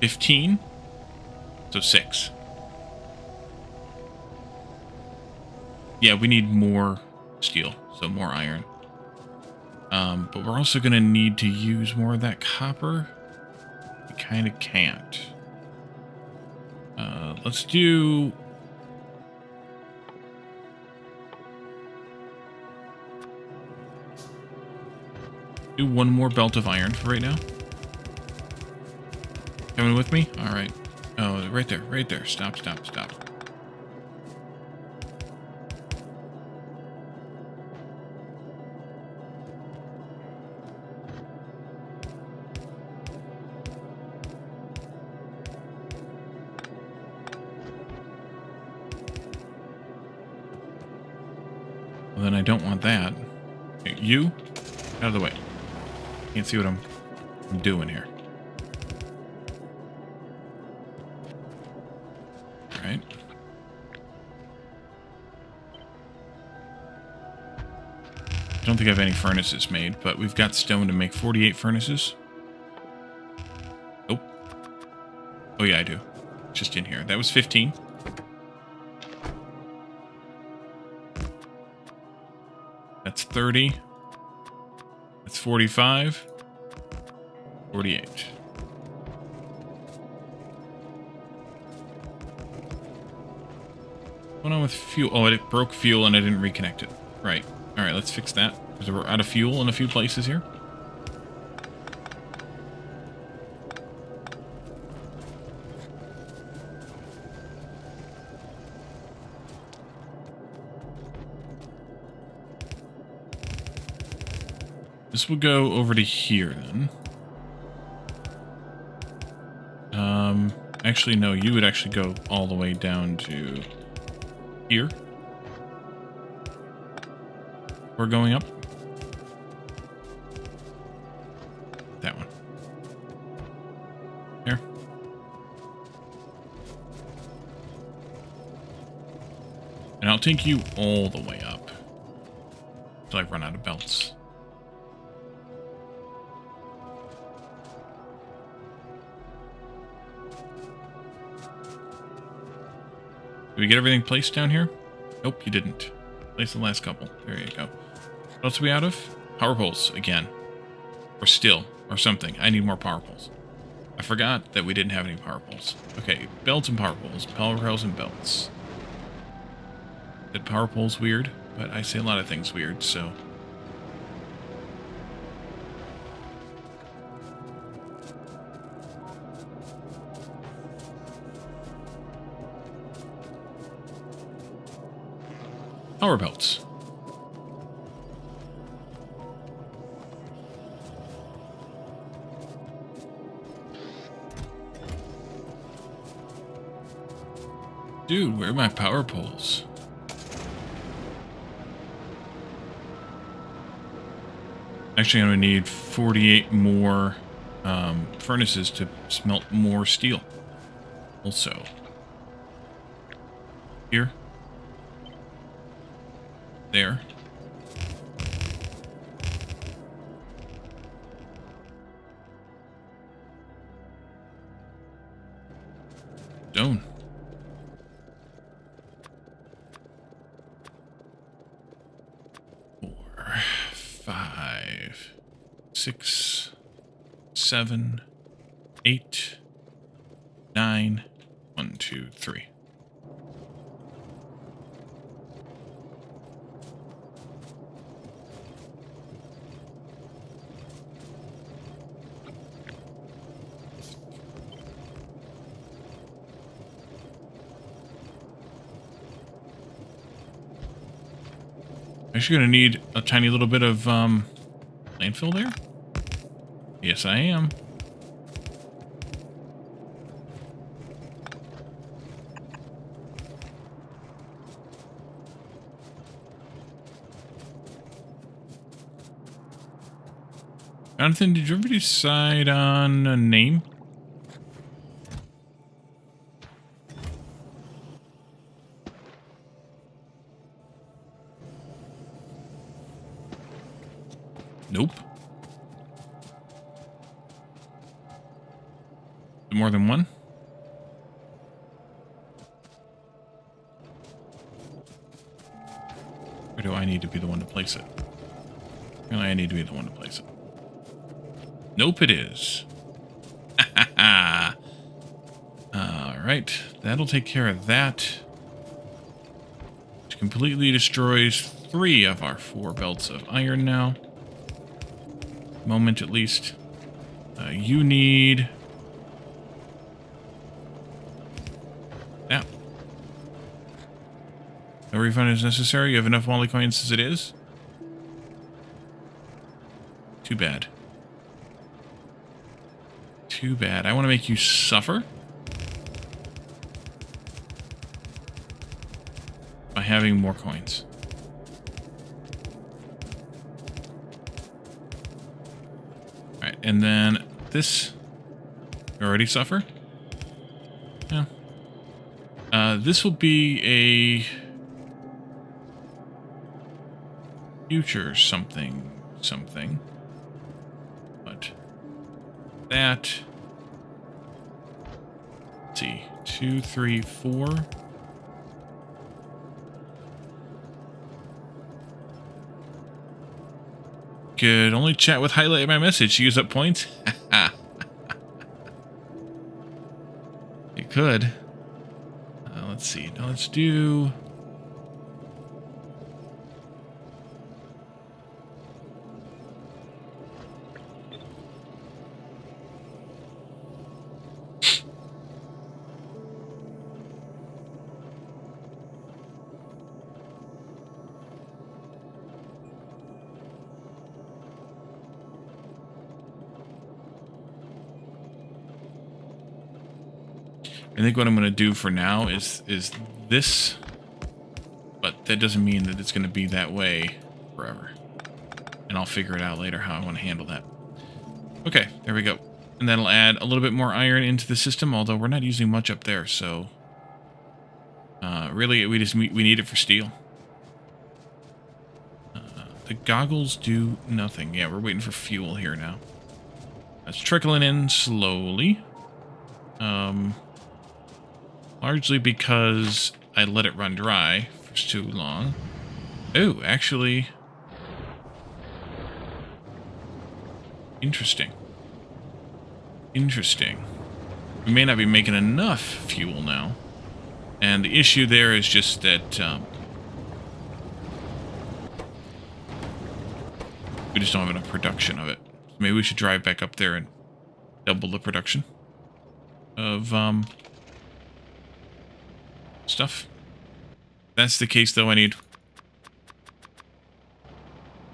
15. So 6. Yeah, we need more steel, so more iron. But we're also going to need to use more of that copper. We kind of can't. Let's do... do one more belt of iron for right now. Coming with me? Alright. Oh, right there, right there. Stop, stop, stop. Well, then I don't want that. Okay, you, out of the way. Can't see what I'm doing here. All right. I don't think I have any furnaces made, but we've got stone to make 48 furnaces. Oh. Oh yeah, I do. Just in here. That was 15. That's 30. That's 45. 48. What's going on with fuel? Oh, it broke fuel and I didn't reconnect it. Right. Alright, let's fix that. Because we're out of fuel in a few places here. This will go over to here, then. Actually, no, you would actually go all the way down to here. We're going up. That one. Here. And I'll take you all the way up. Until I run out of belts. Did we get everything placed down here? Nope, you didn't. Place the last couple. There you go. What else are we out of? Power poles, again. Or steel, or something. I need more power poles. I forgot that we didn't have any power poles. Okay, belts and power poles. Power poles and belts. That power pole's weird, but I say a lot of things weird, so... Power belts. Dude, where are my power poles? Actually, I'm going to need 48 more furnaces to smelt more steel. Also. Here. There. Stone. 6, 7, 8, 9. 1, 2, 3. Actually going to need a tiny little bit of landfill there. Yes, I am. Jonathan, did you ever decide on a name? Nope. More than one? Or do I need to be the one to place it? Really, I need to be the one to place it. Nope, it is. Alright, that'll take care of that. Which completely destroys 3 of our 4 belts of iron now. Moment at least. You need... Yeah. No refund is necessary. You have enough Wally coins as it is. Too bad. Too bad. I want to make you suffer by having more coins. Alright, and then this... You already suffer? Yeah. This will be a... future something. But... that... Let's see. 2, 3, 4... Could only chat with highlight my message to use up points. You could. Let's see. Now let's do... I think what I'm going to do for now is this, but that doesn't mean that it's going to be that way forever. And I'll figure it out later how I want to handle that. Okay, there we go. And that'll add a little bit more iron into the system, although we're not using much up there, so... really, we need it for steel. The goggles do nothing. Yeah, we're waiting for fuel here now. That's trickling in slowly. Largely because I let it run dry for too long. Oh, actually... Interesting. Interesting. We may not be making enough fuel now. And the issue there is just that... we just don't have enough production of it. Maybe we should drive back up there and double the production of, stuff. If that's the case, though, I need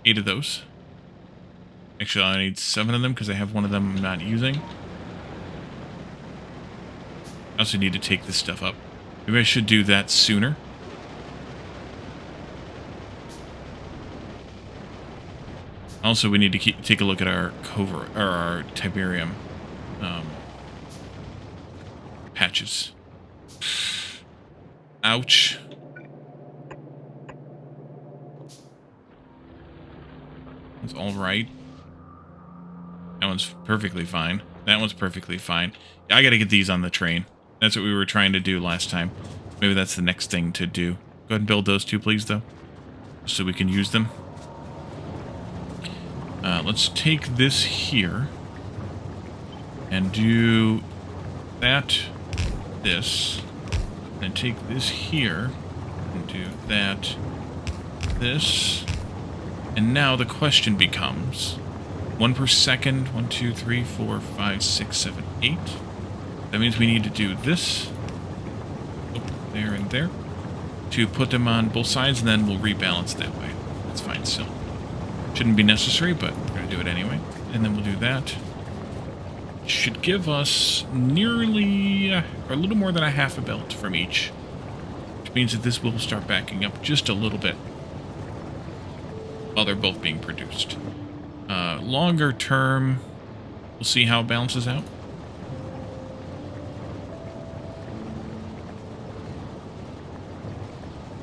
8 of those. Actually, I need 7 of them because I have one of them I'm not using. I also need to take this stuff up. Maybe I should do that sooner. Also, we need to take a look at our our Tiberium patches. Ouch. That's all right. That one's perfectly fine. That one's perfectly fine. I gotta get these on the train. That's what we were trying to do last time. Maybe that's the next thing to do. Go ahead and build those 2, please, though. So we can use them. Let's take this here and do that, this, and take this here and do that, this, and now the question becomes 1 per second, 1, 2, 3, 4, 5, 6, 7, 8. That means we need to do this, there and there, to put them on both sides, and then we'll rebalance that way. That's fine still. Shouldn't be necessary, but we're going to do it anyway. And then we'll do that. Should give us nearly, or a little more than a half a belt from each. Which means that this will start backing up just a little bit while they're both being produced. Longer term, we'll see how it balances out.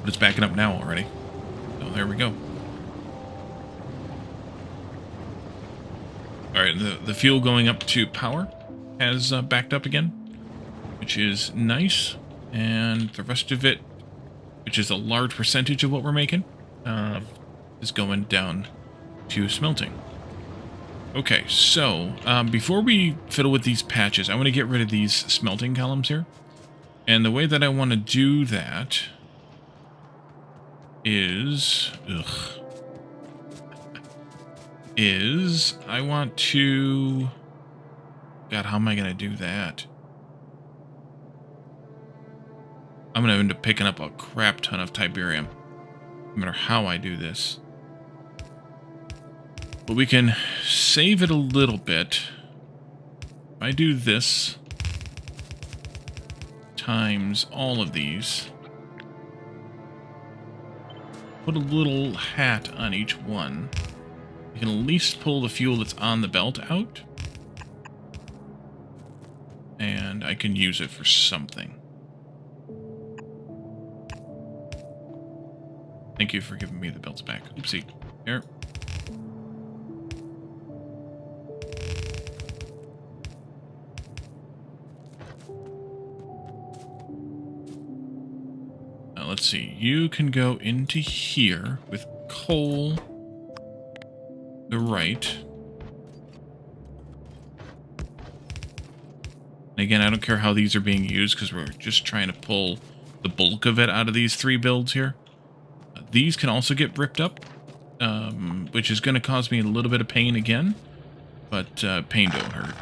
But it's backing up now already. So there we go. Alright, the fuel going up to power has backed up again, which is nice. And the rest of it, which is a large percentage of what we're making, is going down to smelting. Okay, so before we fiddle with these patches, I want to get rid of these smelting columns here. And the way that I want to do that is... I want to... God, how am I going to do that? I'm going to end up picking up a crap ton of Tiberium, no matter how I do this. But we can save it a little bit. If I do this times all of these, put a little hat on each one, you can at least pull the fuel that's on the belt out. And I can use it for something. Thank you for giving me the belts back. Oopsie. Here. Now let's see. You can go into here with coal. The right. And again, I don't care how these are being used because we're just trying to pull the bulk of it out of these 3 builds here. These can also get ripped up, which is going to cause me a little bit of pain again, but pain don't hurt.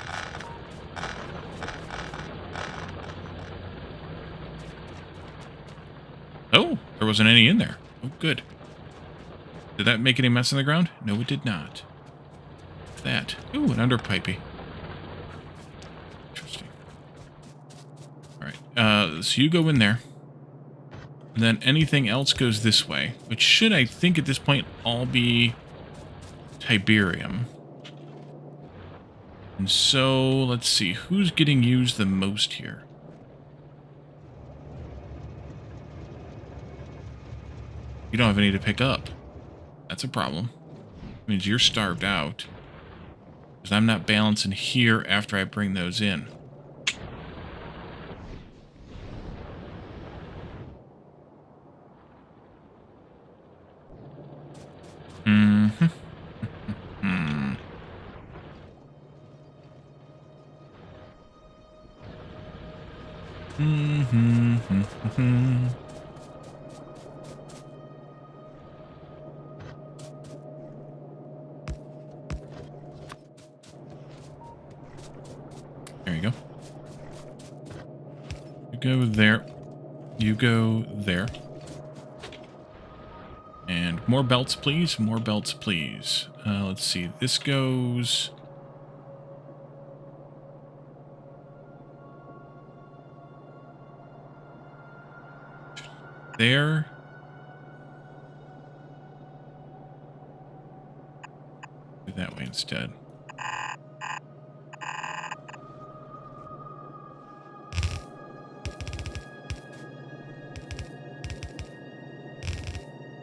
Oh, there wasn't any in there. Oh, good. Did that make any mess on the ground? No, it did not. That. Ooh, an underpipey. Interesting. Alright, so you go in there. And then anything else goes this way, which should, I think, at this point, all be Tiberium. And so, let's see, who's getting used the most here? You don't have any to pick up. That's a problem. It means you're starved out. Because I'm not balancing here after I bring those in. Mm-hmm. Mm-hmm. There you go. You go there. You go there. And more belts, please. More belts, please. Let's see. This goes... there. Do that way instead.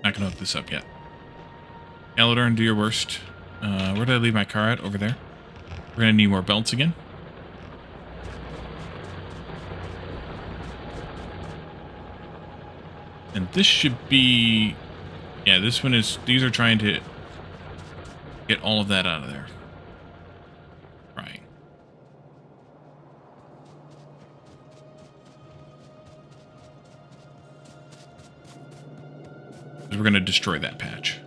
Not gonna hook this up yet. Elodorn, do your worst. Where did I leave my car at? Over there. We're gonna need more belts again. And this should be... yeah, this one is... these are trying to Get all of that out of there. Right. Because we're going to destroy that patch.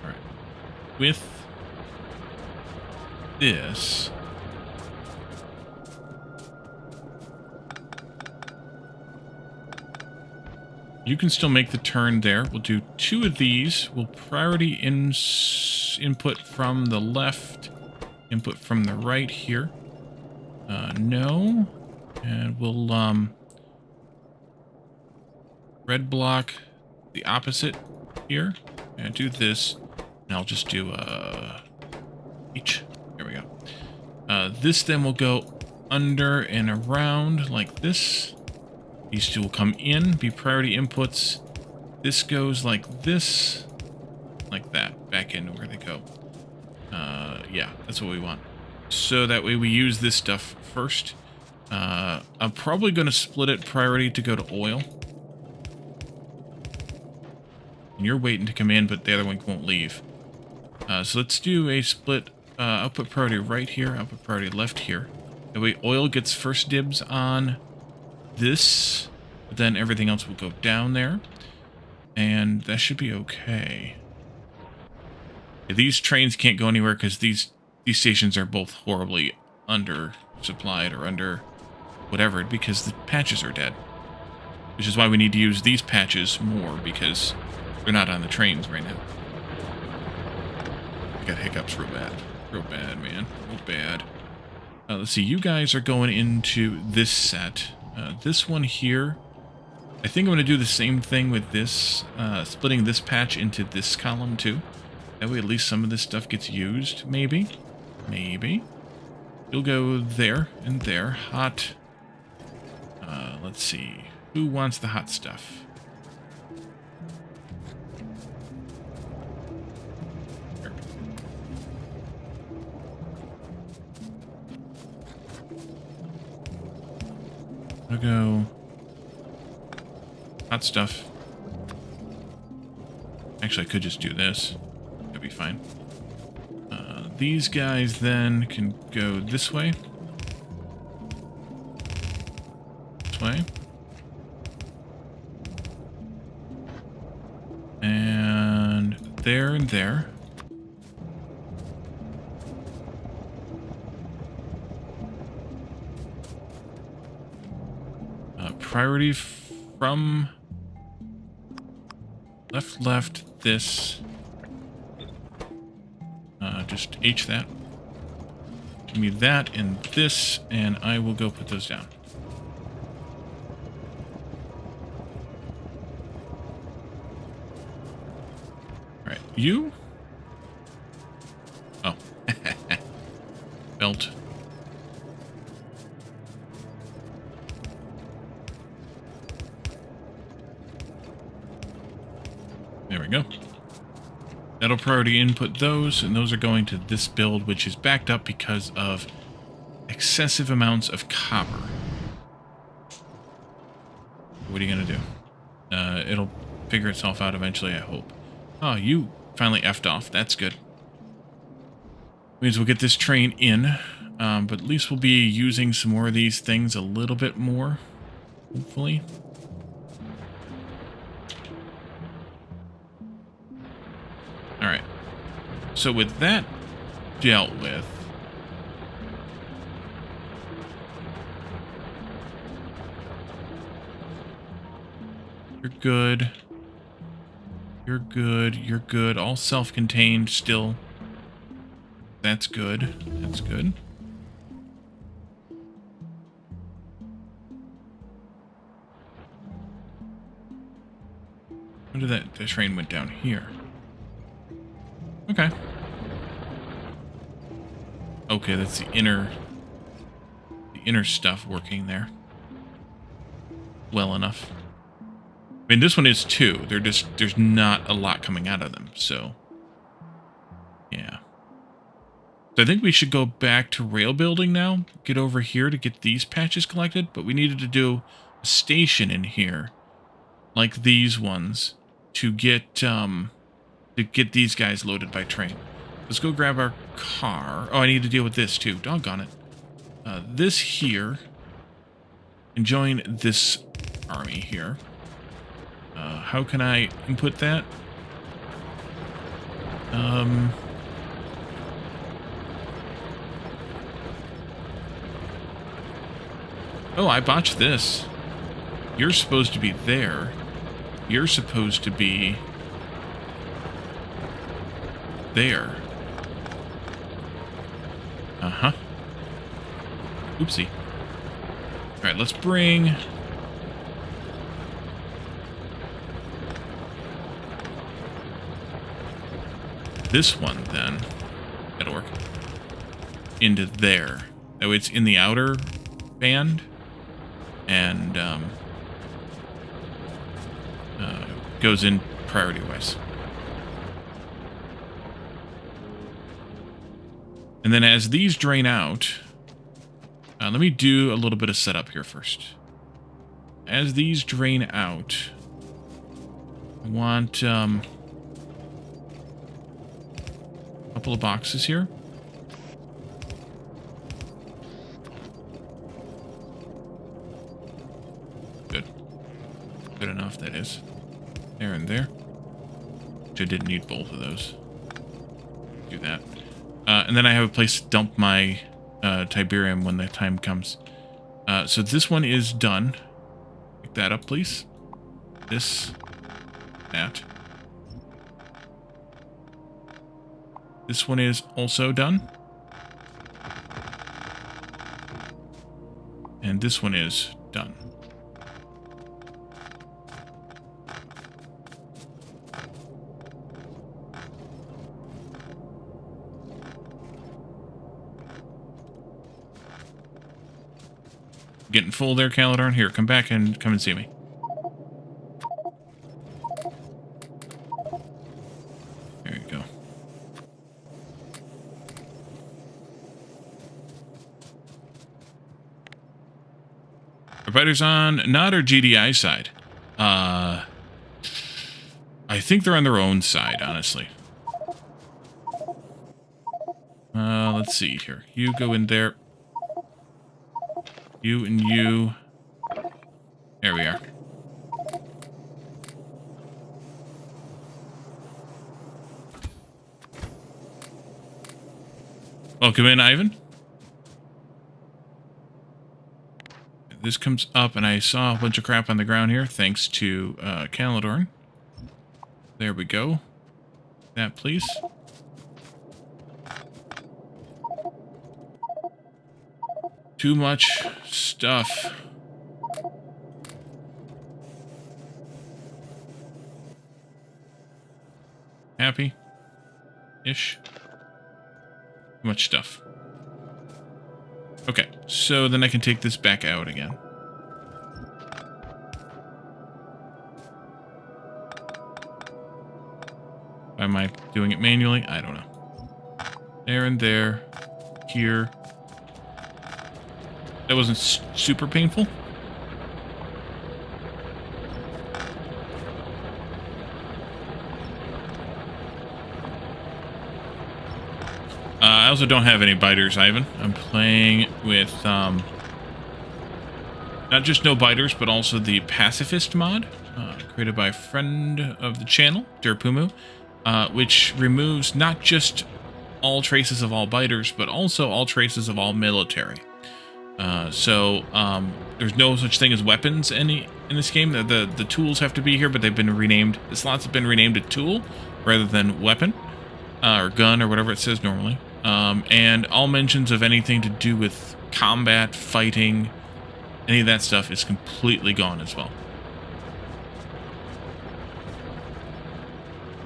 All right. With this, you can still make the turn there. We'll do 2 of these. We'll priority input from the left, input from the right here. No. And we'll red block the opposite here. And do this. And I'll just do each. There we go. This then will go under and around like this. These 2 will come in, be priority inputs. This goes like this, like that, back into where they go. Yeah, that's what we want. So that way we use this stuff first. I'm probably going to split it priority to go to oil. And you're waiting to come in, but the other one won't leave. So let's do a split output priority right here, output priority left here. That way oil gets first dibs on this, but then everything else will go down there, and that should be okay. Yeah, these trains can't go anywhere because these stations are both horribly undersupplied or under whatever because the patches are dead. Which is why we need to use these patches more because they're not on the trains right now. I got hiccups real bad. Real bad, man. Real bad. Let's see, you guys are going into this set. This one here, I think I'm going to do the same thing with this, splitting this patch into this column too. That way at least some of this stuff gets used, maybe. Maybe. You'll go there and there. Hot. Let's see. Who wants the hot stuff? Here. I'll go hot stuff. Actually, I could just do this. That'd be fine. These guys then can go this way. This way. And there and there. Priority from left, this. Just H that. Give me that and this, and I will go put those down. Alright, you? Oh. Belt. There we go. That'll priority input those, and those are going to this build, which is backed up because of excessive amounts of copper. What are you going to do? It'll figure itself out eventually, I hope. Oh, you finally effed off. That's good. Means we'll get this train in, but at least we'll be using some more of these things a little bit more, hopefully. Alright, so with that dealt with, you're good, you're good, you're good, all self-contained still, that's good, that's good. When did the train went down here? Okay. Okay, that's the inner stuff working there. Well enough. I mean, this one is too. There's not a lot coming out of them, so yeah. So I think we should go back to rail building now. Get over here to get these patches collected. But we needed to do a station in here, like these ones, to get these guys loaded by train. Let's go grab our car. Oh, I need to deal with this too. Doggone it. This here. And join this army here. How can I input that? Oh, I botched this. You're supposed to be there. You're supposed to be there. Uh-huh. Oopsie. Alright, let's bring... this one, then. That'll work. Into there. Oh, it's in the outer band. And, goes in priority-wise. And then as these drain out... let me do a little bit of setup here first. As these drain out, I want a couple of boxes here. Good. Good enough, that is. There and there. Which I didn't need both of those. Do that. And then I have a place to dump my... Tiberium when the time comes. So this one is done. Pick that up, please. This. That. This one is also done. And this one is done. Getting full there, Caladorn. Here, come back and come and see me. There you go. Are fighters on not our GDI side? I think they're on their own side, honestly. Let's see here. You go in there. You and you. There we are. Welcome in, Ivan. This comes up, and I saw a bunch of crap on the ground here, thanks to Caladorn. There we go. That, please. Too much stuff. Happy-ish. Too much stuff. Okay, so then I can take this back out again. Why am I doing it manually? I don't know. There and there. Here. That wasn't super painful. I also don't have any biters, Ivan. I'm playing with not just no biters, but also the pacifist mod, created by a friend of the channel, Derpumu, which removes not just all traces of all biters, but also all traces of all military. There's no such thing as weapons in this game. The tools have to be here, but they've been renamed. The slots have been renamed to tool rather than weapon or gun or whatever it says normally. And all mentions of anything to do with combat, fighting, any of that stuff is completely gone as well.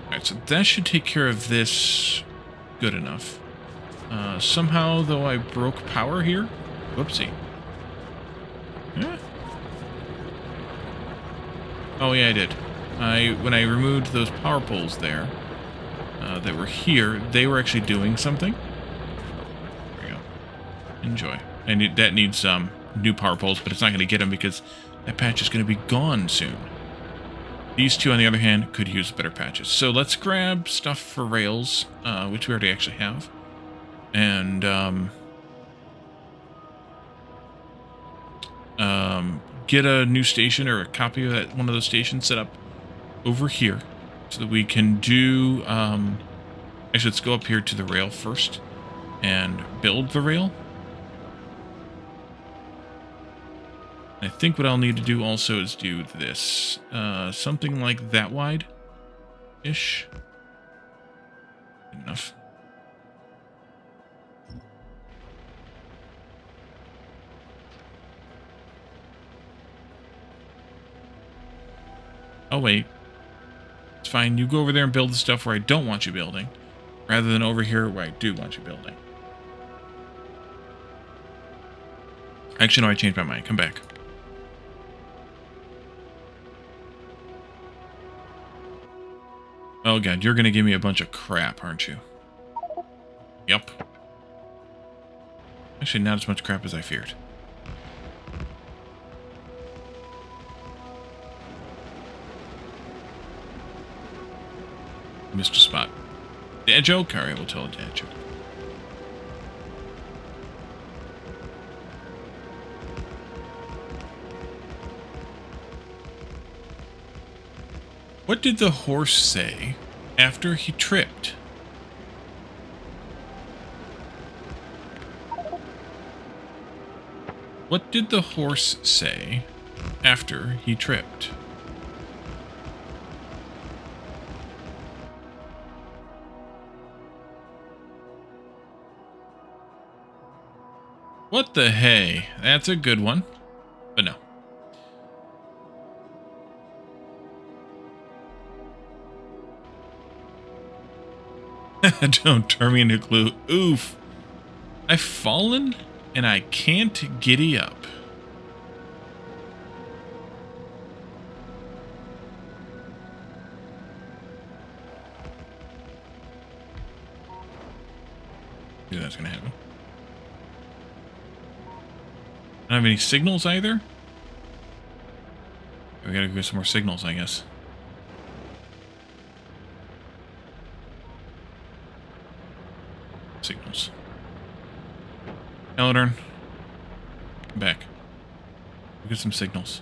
Alright, so that should take care of this good enough. Somehow, though, I broke power here. Whoopsie. Yeah. Oh, yeah, I did. When I removed those power poles there, that were here, they were actually doing something. Enjoy. And that needs new power poles, but it's not going to get them because that patch is going to be gone soon. These two, on the other hand, could use better patches. So let's grab stuff for rails, which we already actually have. And get a new station or a copy of that one of those stations set up over here so that we can do... actually, let's go up here to the rail first and build the rail. I think what I'll need to do also is do this. Something like that wide-ish. Good enough. Oh, wait. It's fine. You go over there and build the stuff where I don't want you building, rather than over here where I do want you building. Actually, no, I changed my mind. Come back. Oh god, you're gonna give me a bunch of crap, aren't you? Yep. Actually, not as much crap as I feared. Missed a spot. Dad joke? Alright, we'll tell a dad joke. What did the horse say after he tripped? What did the horse say after he tripped? What the hey? That's a good one. But no. Don't turn me into glue. Oof. I've fallen and I can't giddy up. Knew that's gonna happen. I don't have any signals either. We gotta get some more signals, I guess. Signals. Eldern. Come back. We'll get some signals.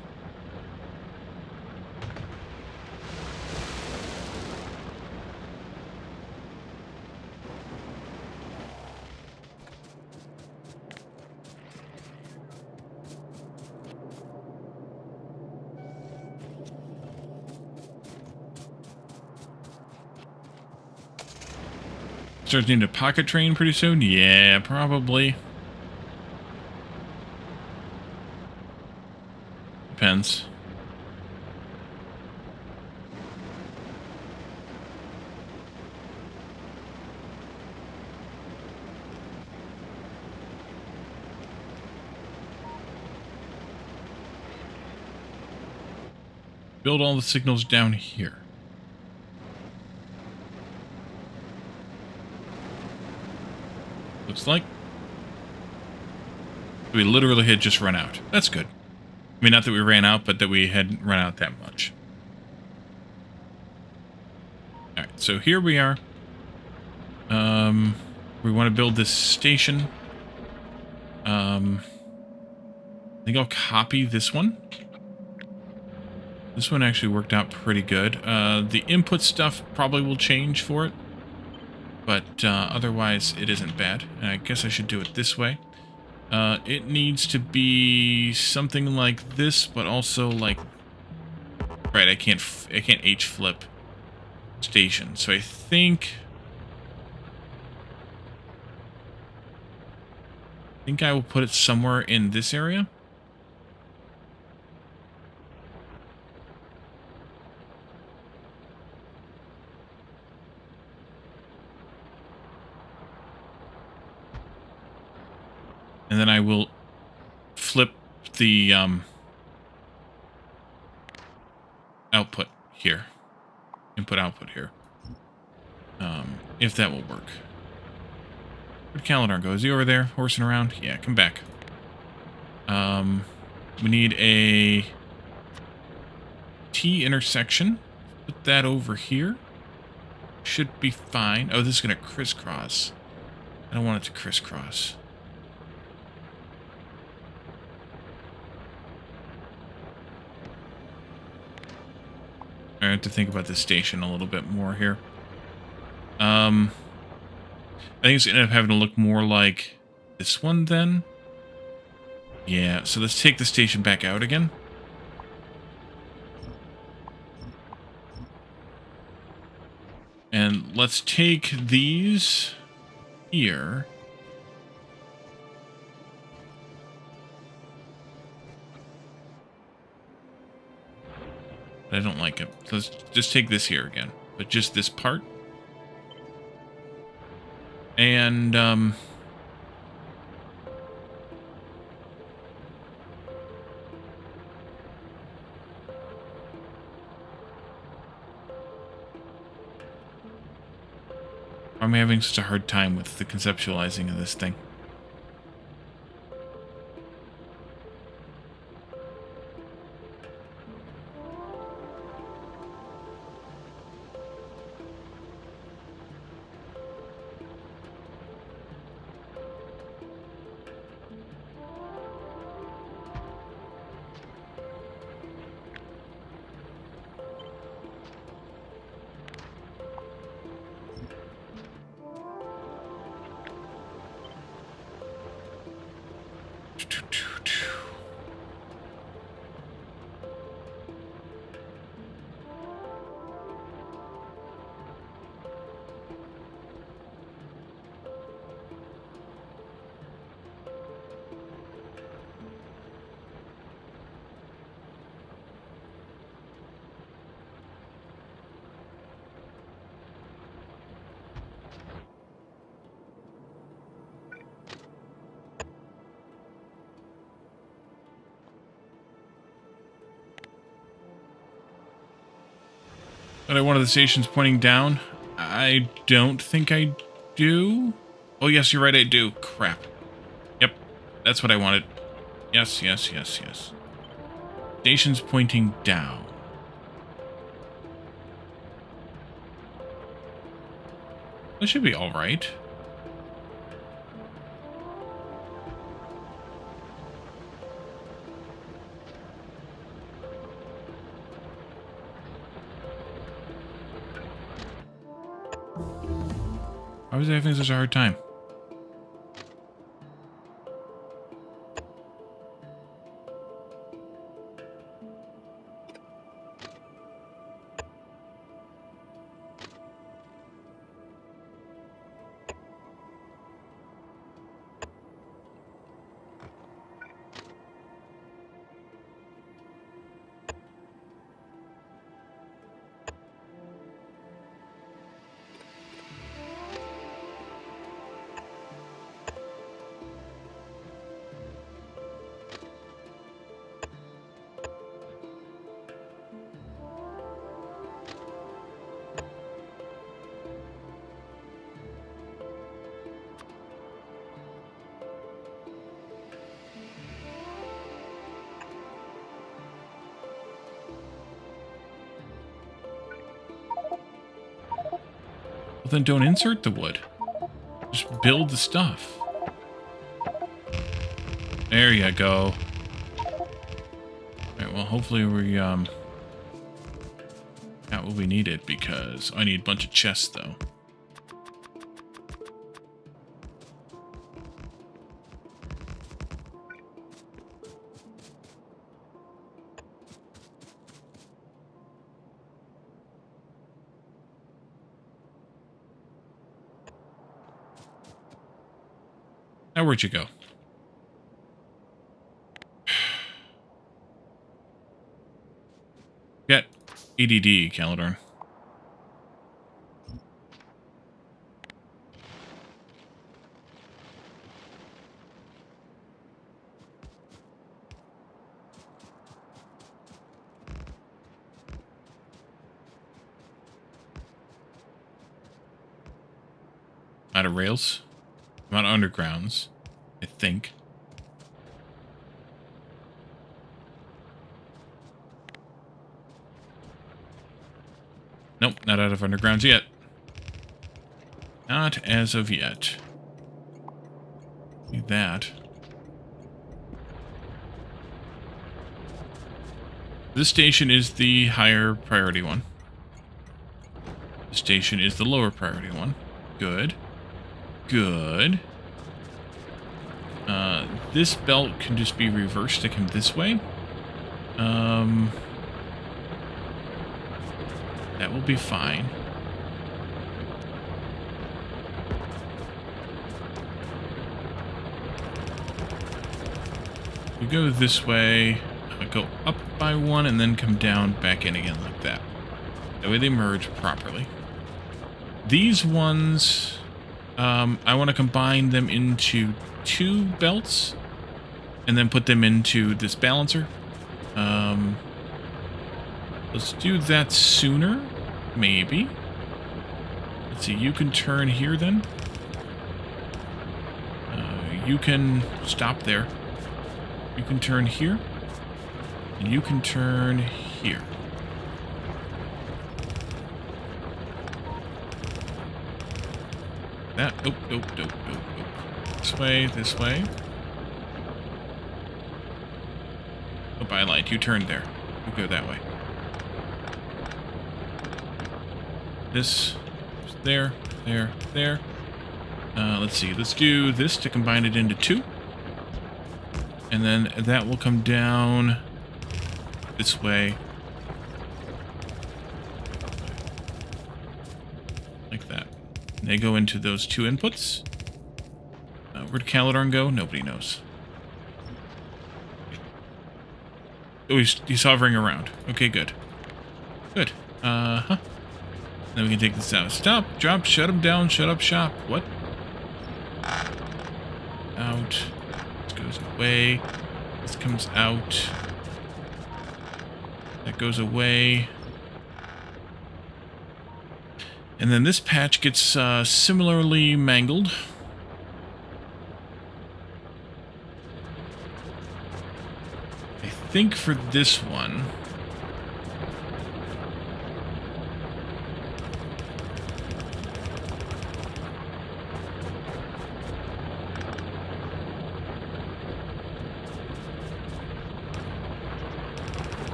Starts needing a pocket train pretty soon? Yeah, probably. Depends. Build all the signals down here. Looks like we literally had just run out. That's good. I mean, not that we ran out, but that we hadn't run out that much. Alright, so here we are. We want to build this station. I think I'll copy this one. This one actually worked out pretty good. The input stuff probably will change for it. But otherwise, it isn't bad. And I guess I should do it this way. It needs to be something like this, but also like... Right, I can't H-flip station. So I think I will put it somewhere in this area. And then I will flip the output here. Input output here. If that will work. Where'd Calendar go? Is he over there horsing around? Yeah, come back. We need a T intersection. Put that over here. Should be fine. Oh, this is going to crisscross. I don't want it to crisscross. I have to think about this station a little bit more here. I think it's going to end up having to look more like this one then. Yeah, so let's take the station back out again. And let's take these here. I don't like it. So let's just take this here again. But just this part. And, I'm having such a hard time with the conceptualizing of this thing. But I wanted the stations pointing down. I don't think I do. Oh, yes, you're right, I do. Crap. Yep, that's what I wanted. Yes, yes, yes, yes. Stations pointing down. That should be all right. Why was I having such a hard time? Well, then don't insert the wood. Just build the stuff. There you go. Alright, well, hopefully we, got what we needed, because I need a bunch of chests, though. Now, where'd you go? Get ADD, Calendar. Out of rails. I'm on undergrounds, I think. Nope, not out of undergrounds yet. Not as of yet. Do that. This station is the higher priority one. This station is the lower priority one. Good. Good. This belt can just be reversed to come this way. That will be fine. We go this way, go up by one, and then come down back in again like that. That way they merge properly. These ones, I want to combine them into 2 belts, and then put them into this balancer. Let's do that sooner, maybe. Let's see, you can turn here then. You can stop there. You can turn here. And you can turn here. That, nope. This way, this way. Oh, I lied. You turned there. You go that way. This, there. Let's see. Let's do this to combine it into 2. And then that will come down this way. Like that. And they go into those 2 inputs. Where'd Calidorn go? Nobody knows. Oh, he's hovering around. Okay, good. Good. Then we can take this out. Stop, drop, shut him down, shut up shop. What? Out. This goes away. This comes out. That goes away. And then this patch gets similarly mangled. I think for this one...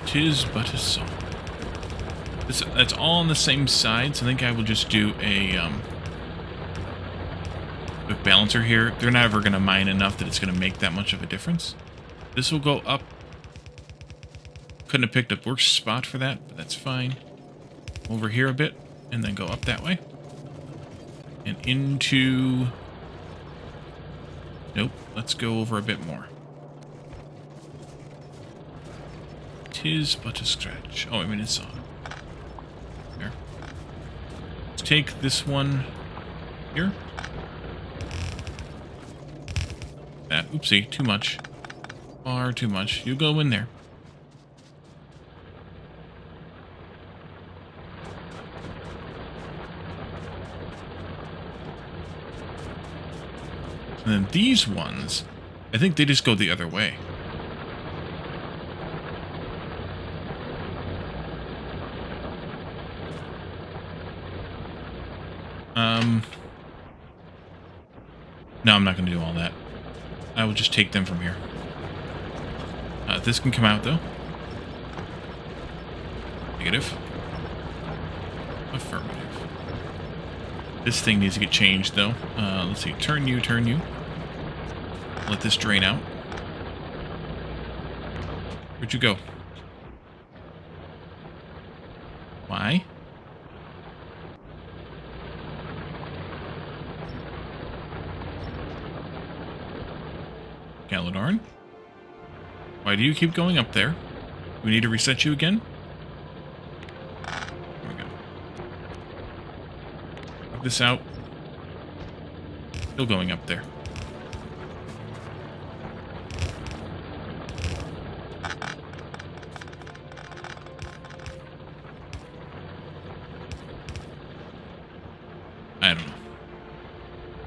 Tis but a song. That's all on the same side, so I think I will just do a balancer here. They're never going to mine enough that it's going to make that much of a difference. This will go up. Couldn't have picked a worse spot for that, but that's fine. Over here a bit, and then go up that way. And into... Nope, let's go over a bit more. Tis but a scratch. Oh, I mean it's on. There. Let's take this one here. That, oopsie, too much. Far too much. You go in there. And then these ones, I think they just go the other way. No, I'm not going to do all that. I will just take them from here. This can come out, though. Negative. Affirmative. This thing needs to get changed, though. Let's see. Turn you, turn you. Let this drain out. Where'd you go? Why? Calidorn? Why do you keep going up there? We need to reset you again? There we go. Put this out. Still going up there. I don't know.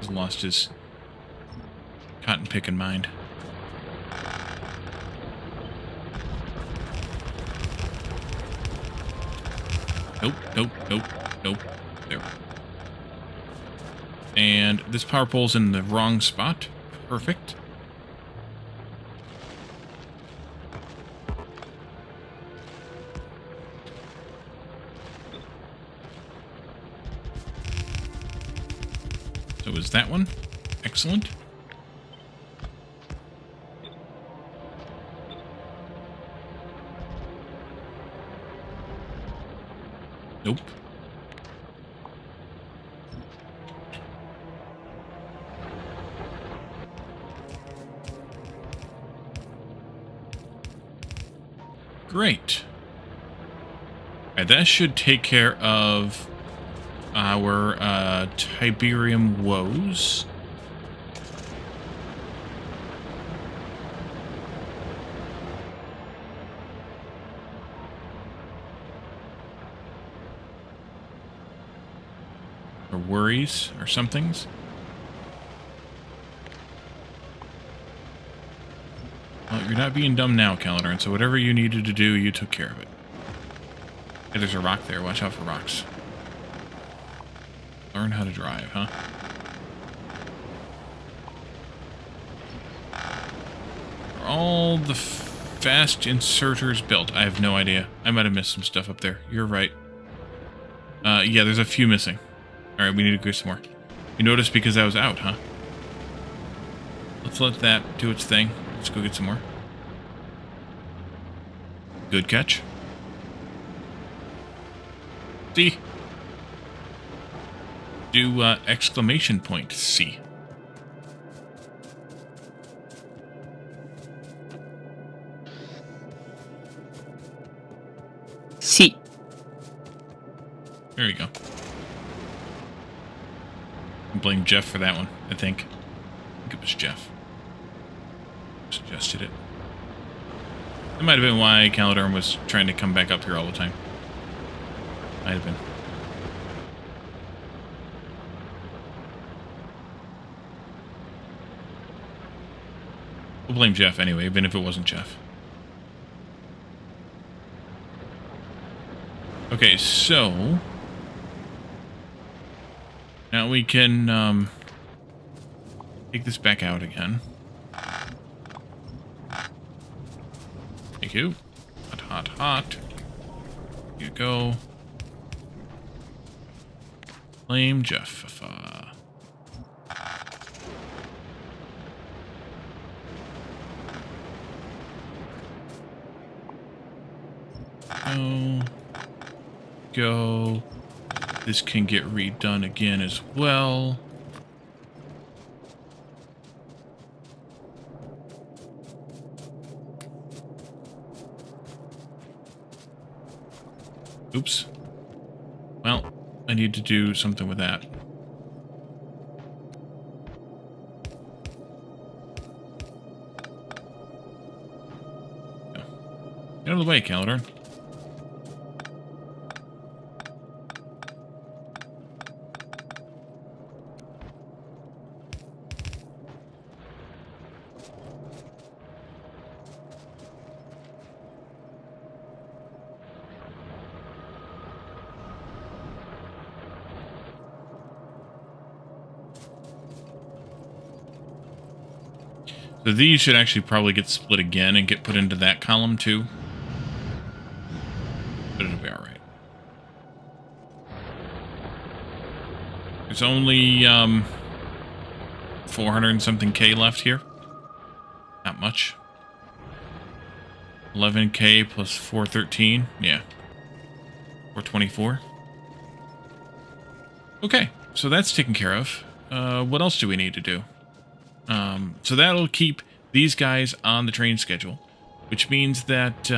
He's lost his cotton picking mind. Nope, nope, nope, nope. There. And this power pole's in the wrong spot. Perfect. So is that one? Excellent. Nope. Great. Alright, that should take care of our Tiberium woes. Or worries or somethings. Well, you're not being dumb now, Calendar, and so whatever you needed to do, you took care of it. Hey, there's a rock there. Watch out for rocks. Learn how to drive, huh? Are all the fast inserters built? I have no idea. I might have missed some stuff up there. You're right. Yeah, there's a few missing. Alright, we need to go some more. You noticed because I was out, huh? Let's let that do its thing. Let's go get some more. Good catch. C. Do exclamation point C. C. There you go. Blame Jeff for that one, I think. I think it was Jeff. Suggested it. That might have been why Calidarm was trying to come back up here all the time. Might have been. We'll blame Jeff anyway, even if it wasn't Jeff. Okay, so now we can take this back out again. Thank you. Hot, hot, hot. Here you go. Blame Jeff. Go. This can get redone again as well. Oops. Well, I need to do something with that. Get out of the way, Calidorn. So these should actually probably get split again and get put into that column too. But it'll be alright. There's only 400 and something K left here. Not much. 11K plus 413. Yeah. 424. Okay, so that's taken care of. What else do we need to do? So that'll keep these guys on the train schedule, which means that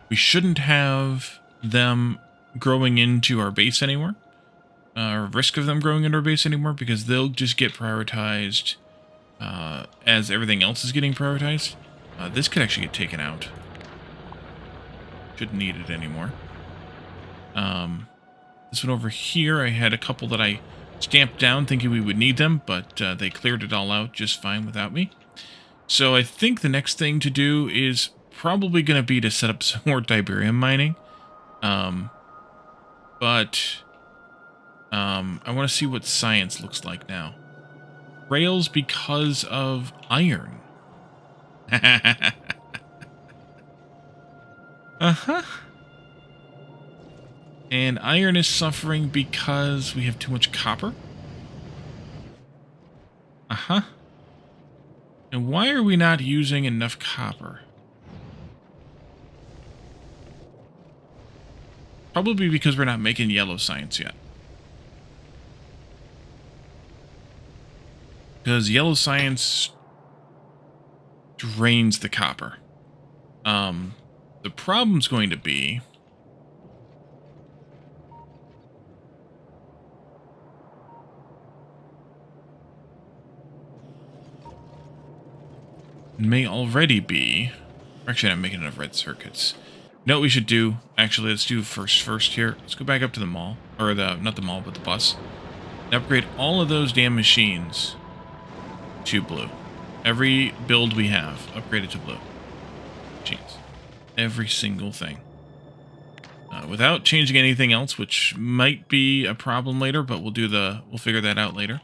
we shouldn't have them growing into our base anymore, or risk of them growing into our base anymore, because they'll just get prioritized as everything else is getting prioritized. This could actually get taken out. Shouldn't need it anymore. This one over here, I had a couple that I stamped down thinking we would need them, but they cleared it all out just fine without me. So I think the next thing to do is probably going to be to set up some more Tiberium mining. But I want to see what science looks like now. Rails because of iron. Uh-huh. And iron is suffering because we have too much copper. Uh-huh. And why are we not using enough copper? Probably because we're not making yellow science yet. Because yellow science drains the copper. The problem's going to be may already be. Actually, I'm making enough red circuits. You know what we should do? Actually, let's do first here. Let's go back up to the mall. Or not the mall, but the bus. And upgrade all of those damn machines to blue. Every build we have, upgraded to blue. Machines. Every single thing. Without changing anything else, which might be a problem later, but we'll figure that out later.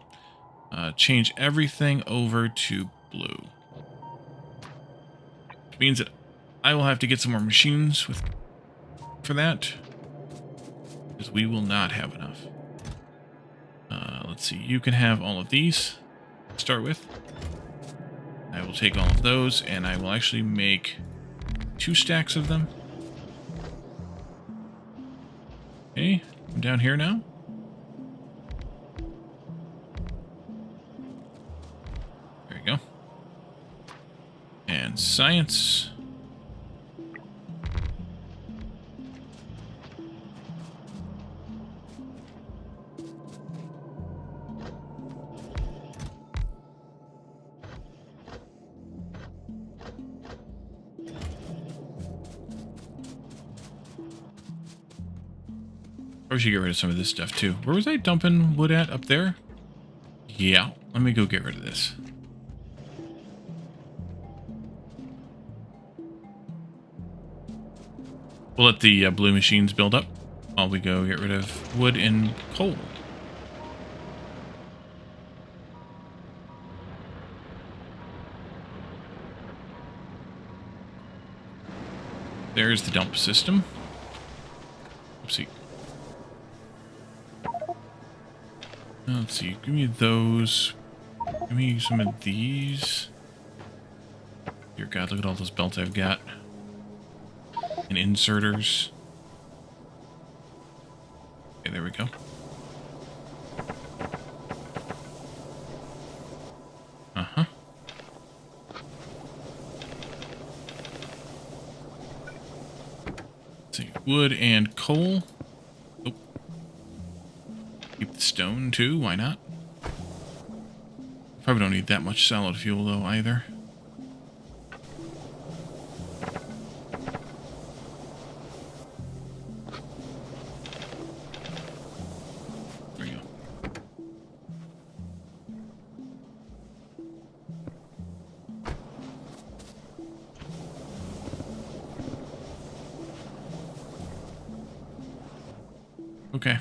Change everything over to blue. Which means that I will have to get some more machines for that. Because we will not have enough. Let's see, you can have all of these to start with. I will take all of those, and I will actually make 2 stacks of them. Okay, I'm down here now. There you go. And science. I should get rid of some of this stuff too. Where was I dumping wood at? Up there? Yeah, let me go get rid of this. We'll let the blue machines build up while we go get rid of wood and coal. There's the dump system. Oopsie. Let's see, give me those. Give me some of these. Dear God, look at all those belts I've got. And inserters. Okay, there we go. Uh-huh. Let's see, wood and coal. Oh. Keep the stone too, why not? Probably don't need that much solid fuel though either. There we go. Okay.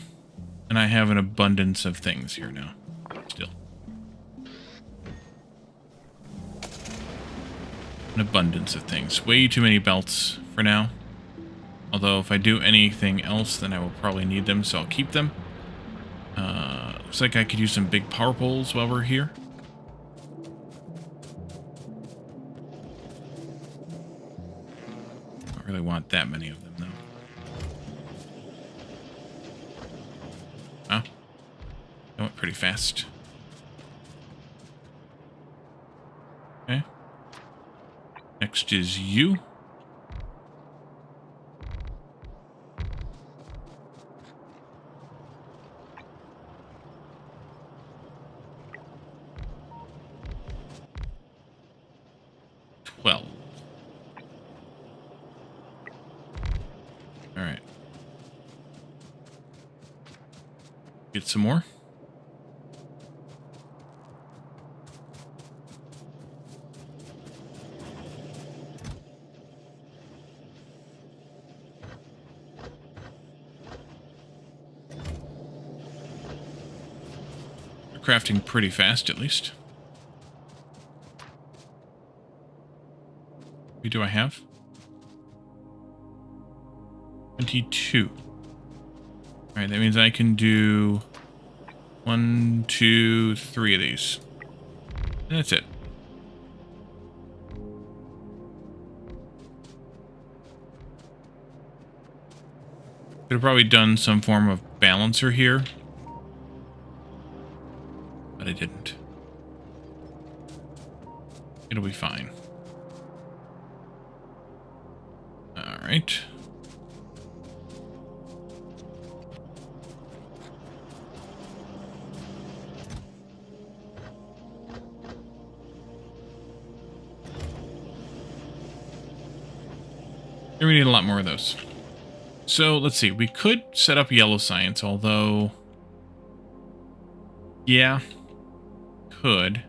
And I have an abundance of things here now. Still. An abundance of things. Way too many belts for now. Although if I do anything else, then I will probably need them, so I'll keep them. Looks like I could use some big power poles while we're here. Don't really want that many of them, though. Oh. That went pretty fast. Okay. Next is you. Well. Alright. get some more. We're crafting pretty fast, at least. What do I have? 22. Alright, that means I can do 1, 2, 3 of these. And that's it. Could have probably done some form of balancer here. But I didn't. It'll be fine. Alright. We need a lot more of those. So, let's see. We could set up yellow science, although... Yeah. Could.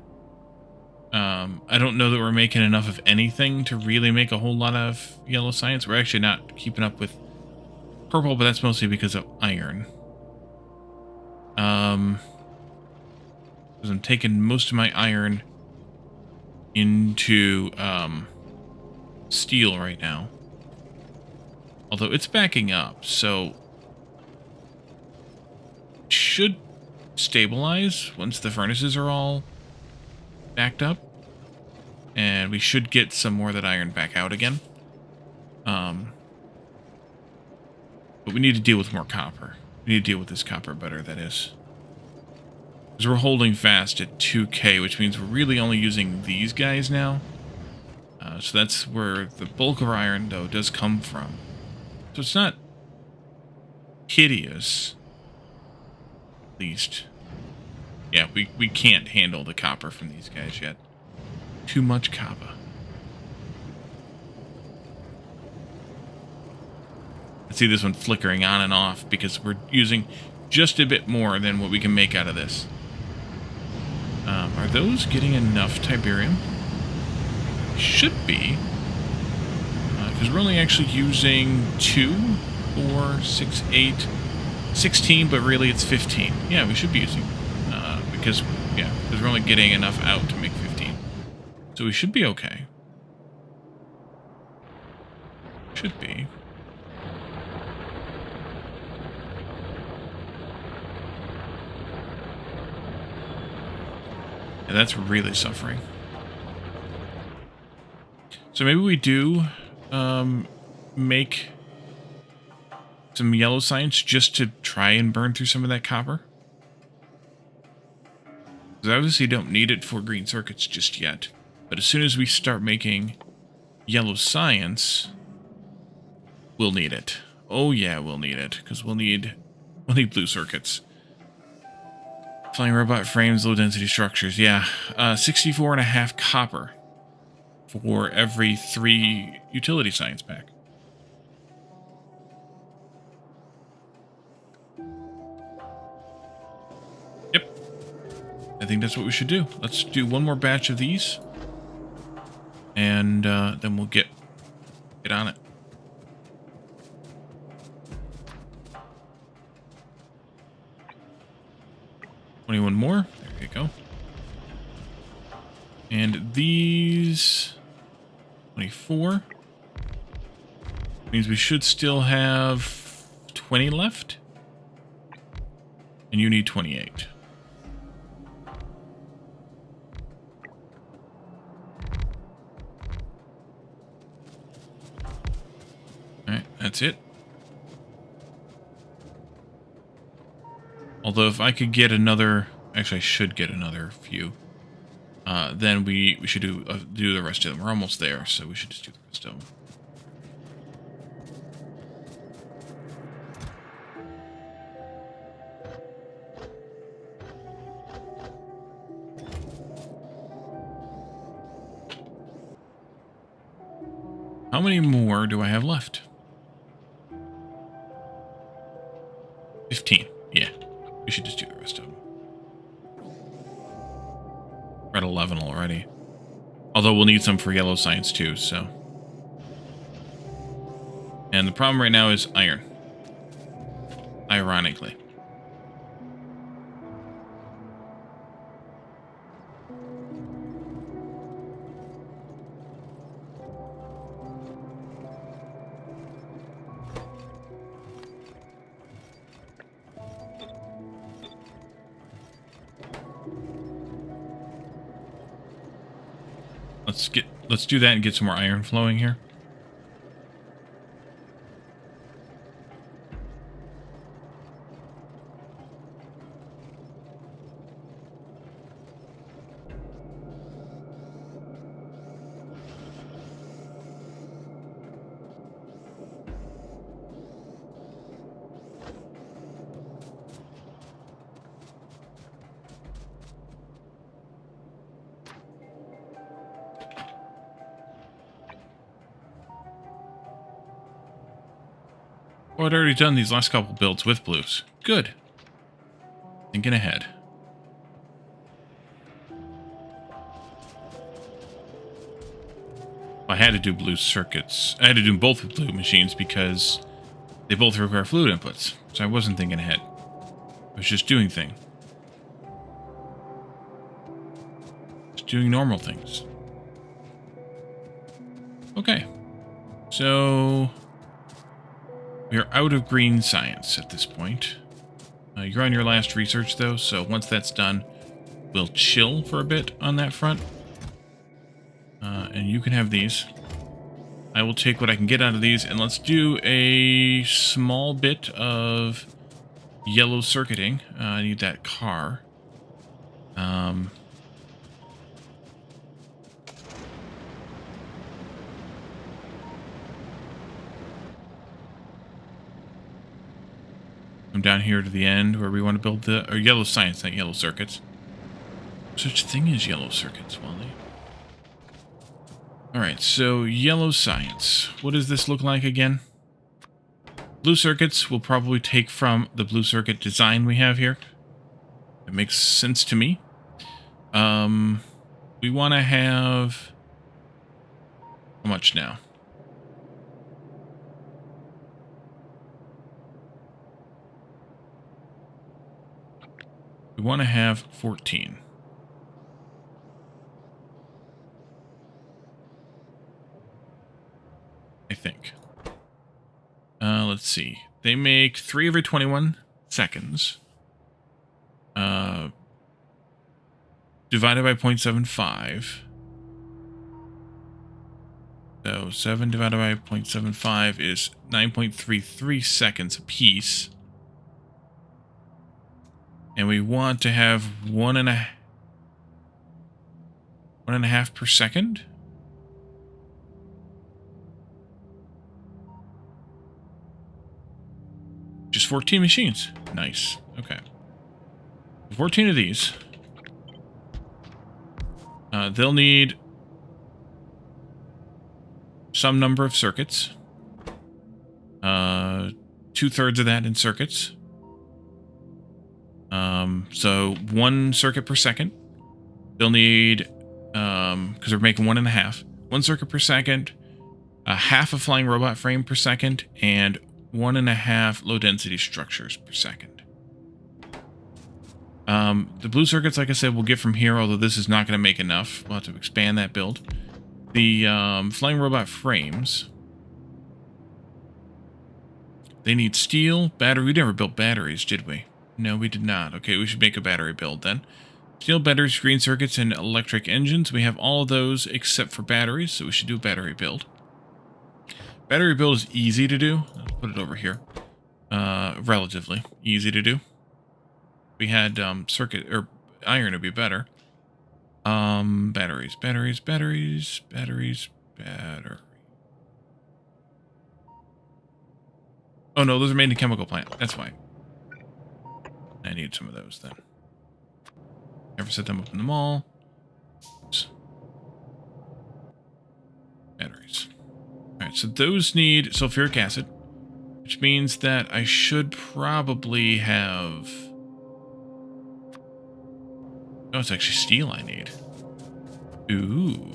I don't know that we're making enough of anything to really make a whole lot of yellow science. We're actually not keeping up with purple, but that's mostly because of iron. Because I'm taking most of my iron into steel right now. Although it's backing up, so it should stabilize once the furnaces are all backed up. And we should get some more of that iron back out again. But we need to deal with more copper. We need to deal with this copper better, that is. Because we're holding fast at 2K, which means we're really only using these guys now. So that's where the bulk of our iron, though, does come from. So it's not hideous. At least. Yeah, we can't handle the copper from these guys yet. Too much copper. I see this one flickering on and off because we're using just a bit more than what we can make out of this. Are those getting enough Tiberium? Should be. Because we're only actually using 2, 4, 6, 8, 16, but really it's 15. Yeah, we should be using. Because we're only getting enough out to make 15. So we should be okay. Should be. And that's really suffering. So maybe we do make some yellow science just to try and burn through some of that copper. Because I obviously don't need it for green circuits just yet. But as soon as we start making yellow science, we'll need it. Oh yeah, we'll need it. Because we'll need blue circuits. Flying robot frames, low density structures. Yeah, 64.5 copper for every 3 utility science pack. Yep. I think that's what we should do. Let's do one more batch of these. And then we'll get on it. $21 more. There you go. And these 24 means we should still have 20 left. And you need 28. Alright, that's it. Although if I could get another... Actually, I should get another few. Then we should do the rest of them. We're almost there, so we should just do the rest of them. How many more do I have left? 15. Yeah. We We should just do the rest of them. We're at 11 already. Although we'll need some for yellow science too, so. And the problem right now is iron. Ironically. Let's do that and get some more iron flowing here. Oh, I'd already done these last couple builds with blues. Good. Thinking ahead. I had to do blue circuits. I had to do both with blue machines because they both require fluid inputs. So I wasn't thinking ahead. I was just doing things. Just doing normal things. Okay. So we are out of green science at this point. You're on your last research, though, so once that's done, we'll chill for a bit on that front. And you can have these. I will take what I can get out of these, and let's do a small bit of yellow circuiting. I need that car. Come down here to the end where we want to build the yellow science, not yellow circuits. Such thing as yellow circuits, Wally. Alright, so yellow science. What does this look like again? Blue circuits we'll probably take from the blue circuit design we have here. It makes sense to me. We want to have... How much now? We want to have 14. I think. Let's see. They make 3 every 21 seconds. Divided by 0.75. So 7 divided by 0.75 is 9.33 seconds apiece. And we want to have 1.5 per second. Just 14 machines. Nice. Okay. 14 of these. They'll need some number of circuits. 2/3 of that in circuits. So 1 circuit per second. They'll need, because they're making 1.5. 1 circuit per second, a half a flying robot frame per second, and 1.5 low-density structures per second. The blue circuits, like I said, we'll get from here, although this is not going to make enough. We'll have to expand that build. The flying robot frames, they need steel, battery. We never built batteries, did we? No, we did not. Okay, we should make a battery build then. Steel, batteries, green circuits, and electric engines. We have all of those except for batteries, so we should do a battery build. Battery build is easy to do. I'll put it over here. Relatively easy to do. We had circuit or iron would be better. Batteries. Oh no, those are made in a chemical plant. That's why. I need some of those then. Never set them up in the mall. Oops. Batteries. Alright, so those need sulfuric acid, which means that I should probably have Oh, it's actually steel I need. Ooh.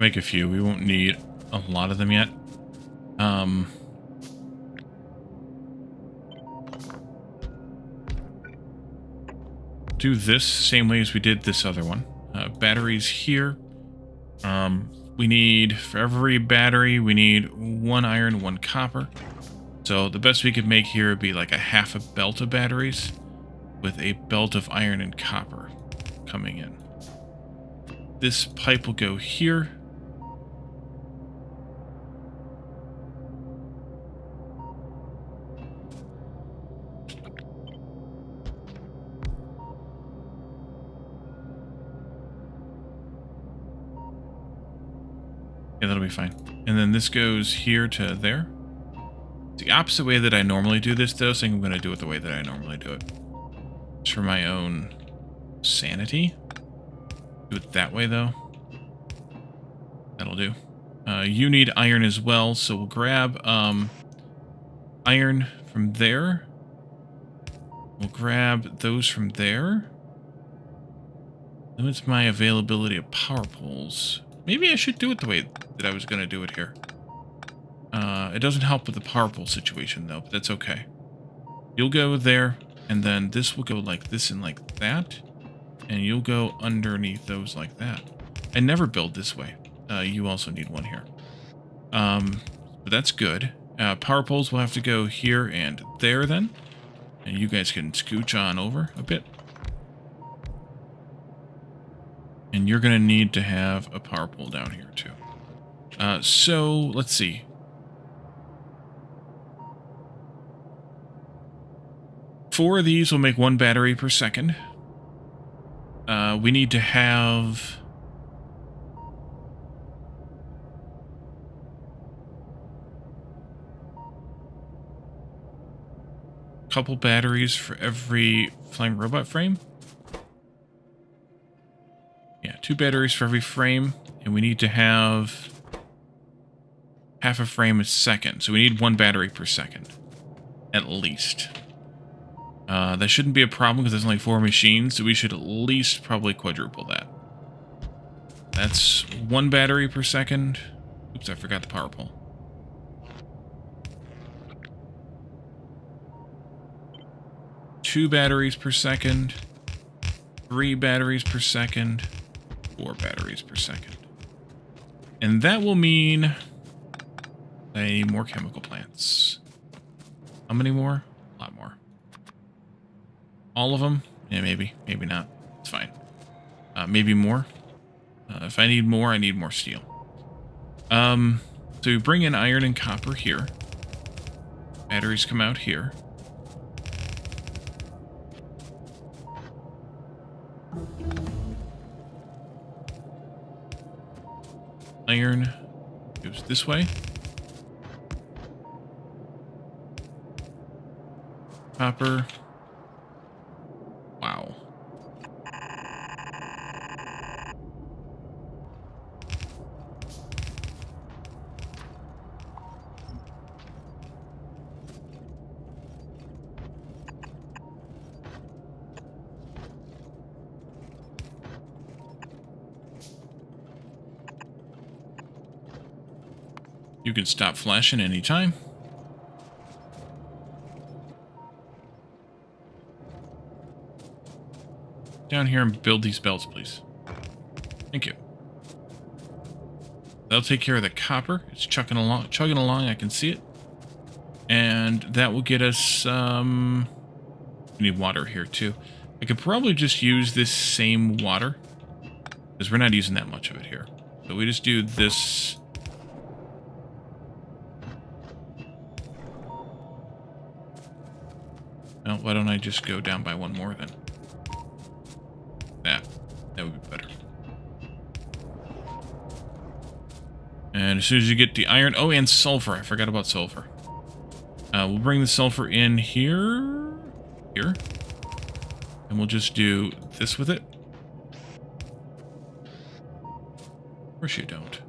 Make a few. We won't need a lot of them yet. Do this same way as we did this other one. Batteries here. We need, for every battery, we need 1 iron, 1 copper. So the best we could make here would be like a half a belt of batteries with a belt of iron and copper coming in. This pipe will go here. Yeah, that'll be fine. And then this goes here to there. It's the opposite way that I normally do this, though, so I'm going to do it the way that I normally do it. Just for my own sanity. Do it that way, though. That'll do. You need iron as well, so we'll grab iron from there. We'll grab those from there. Limits my availability of power poles. Maybe I should do it the way that I was going to do it here. It doesn't help with the power pole situation, though, but that's okay. You'll go there, and then this will go like this and like that. And you'll go underneath those like that. I never build this way. You also need one here. But that's good. Power poles will have to go here and there then. And you guys can scooch on over a bit. And you're going to need to have a power pole down here too. So, let's see. Four of these will make 1 battery per second. We need to have... a couple batteries for every flying robot frame. Yeah, 2 batteries for every frame, and we need to have half a frame a second. So we need 1 battery per second, at least. That shouldn't be a problem because there's only 4 machines, so we should at least probably quadruple that. That's 1 battery per second. Oops, I forgot the power pole. Two batteries per second. 3 batteries per second. 4 batteries per second. And that will mean I need more chemical plants. How many more? A lot more. All of them? Yeah, maybe. Maybe not. It's fine. Maybe more. If I need more steel. So we bring in iron and copper here. Batteries come out here. Iron goes this way. Copper. Wow. You can stop flashing anytime. Down here and build these belts, please. Thank you. That'll take care of the copper. It's chugging along. I can see it. And that will get us, we need water here too. I could probably just use this same water, because we're not using that much of it here. So we just do this. Well, why don't I just go down by 1 more then? That would be better. And as soon as you get the iron... Oh, and sulfur. I forgot about sulfur. We'll bring the sulfur in here. Here. And we'll just do this with it. Of course you don't.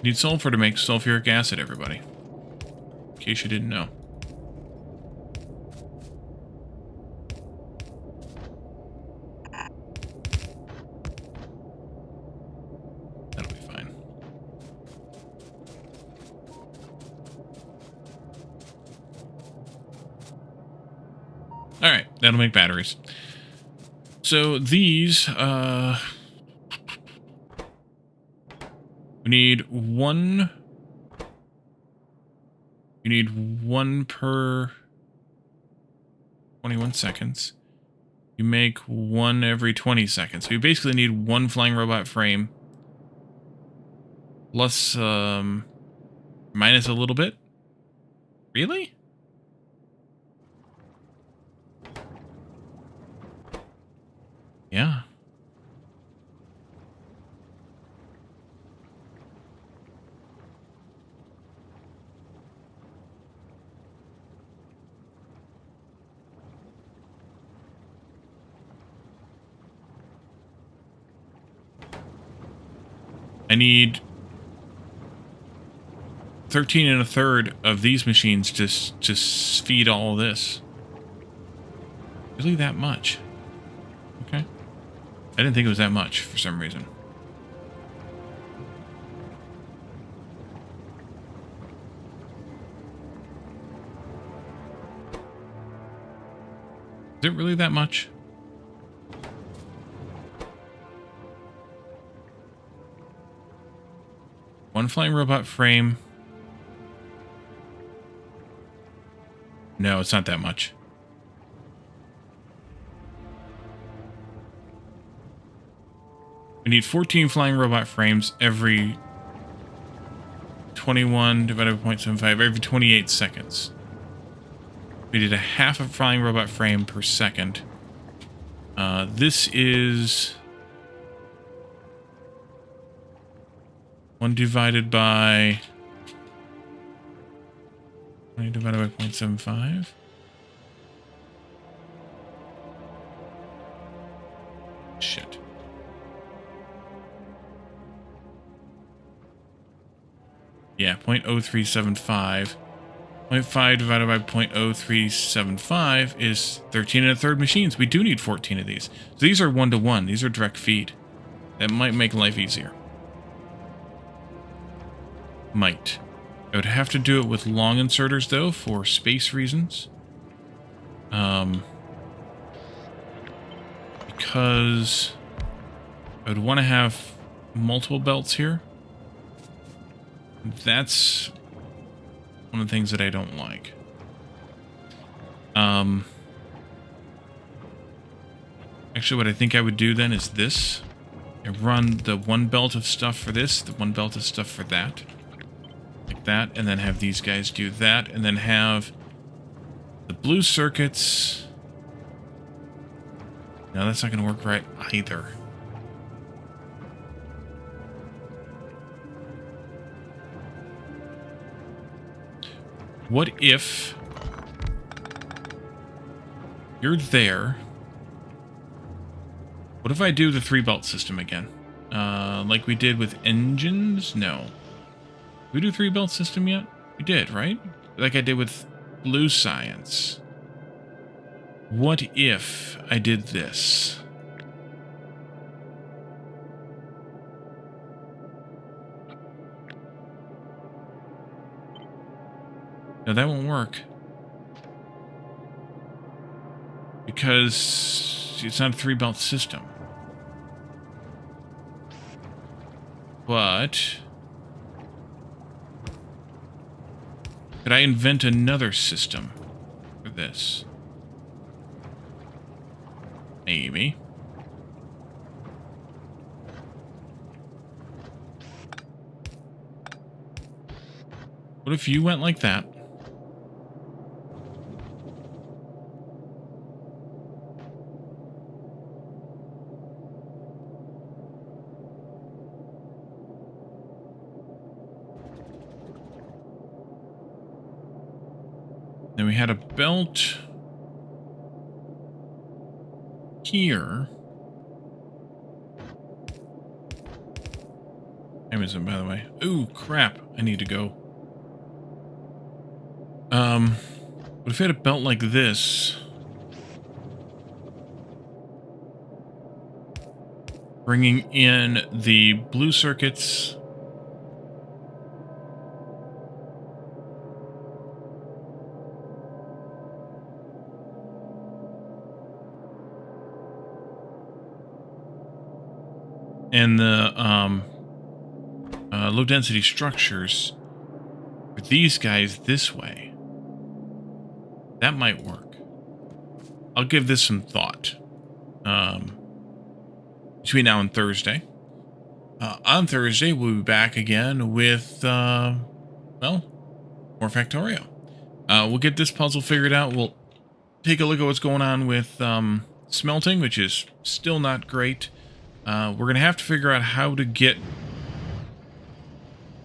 Need sulfur to make sulfuric acid, everybody. In case you didn't know. That'll be fine. Alright, that'll make batteries. So these, we need one. You need one per 21 seconds. You make one every 20 seconds. So you basically need one flying robot frame. Plus, minus a little bit. Really? Yeah. I need 13 1/3 of these machines to feed all of this. Really that much? Okay. I didn't think it was that much for some reason. Is it really that much? One flying robot frame. No, it's not that much. We need 14 flying robot frames every 21 divided by 0.75 every 28 seconds. We need a half a flying robot frame per second. This is 1 divided by 20 divided by 0.75. Shit. Yeah, 0.0375. 0.5 divided by 0.0375 is 13 1/3 machines. We do need 14 of these. So these are 1-to-1. These are direct feed. That might make life easier. Might. I would have to do it with long inserters, though, for space reasons. Because I would want to have multiple belts here. That's one of the things that I don't like. Actually, what I think I would do then is this. I run the one belt of stuff for this, the one belt of stuff for that. Like that, and then have these guys do that, and then have the blue circuits. No, that's not going to work right either. What if you're there? What if I do the 3-belt system again? Like we did with engines? No. Did we do 3-belt system yet? We did, right? Like I did with blue science. What if I did this? No, that won't work. Because it's not a 3-belt system. But could I invent another system for this? Maybe. What if you went like that? we had a belt here. Amazon, by the way. Ooh, crap. I need to go. What if we had a belt like this? Bringing in the blue circuits. And the low density structures for these guys this way. That might work. I'll give this some thought. Between now and Thursday. On Thursday, we'll be back again with, well, more Factorio. We'll get this puzzle figured out. We'll take a look at what's going on with smelting, which is still not great. We're going to have to figure out how to get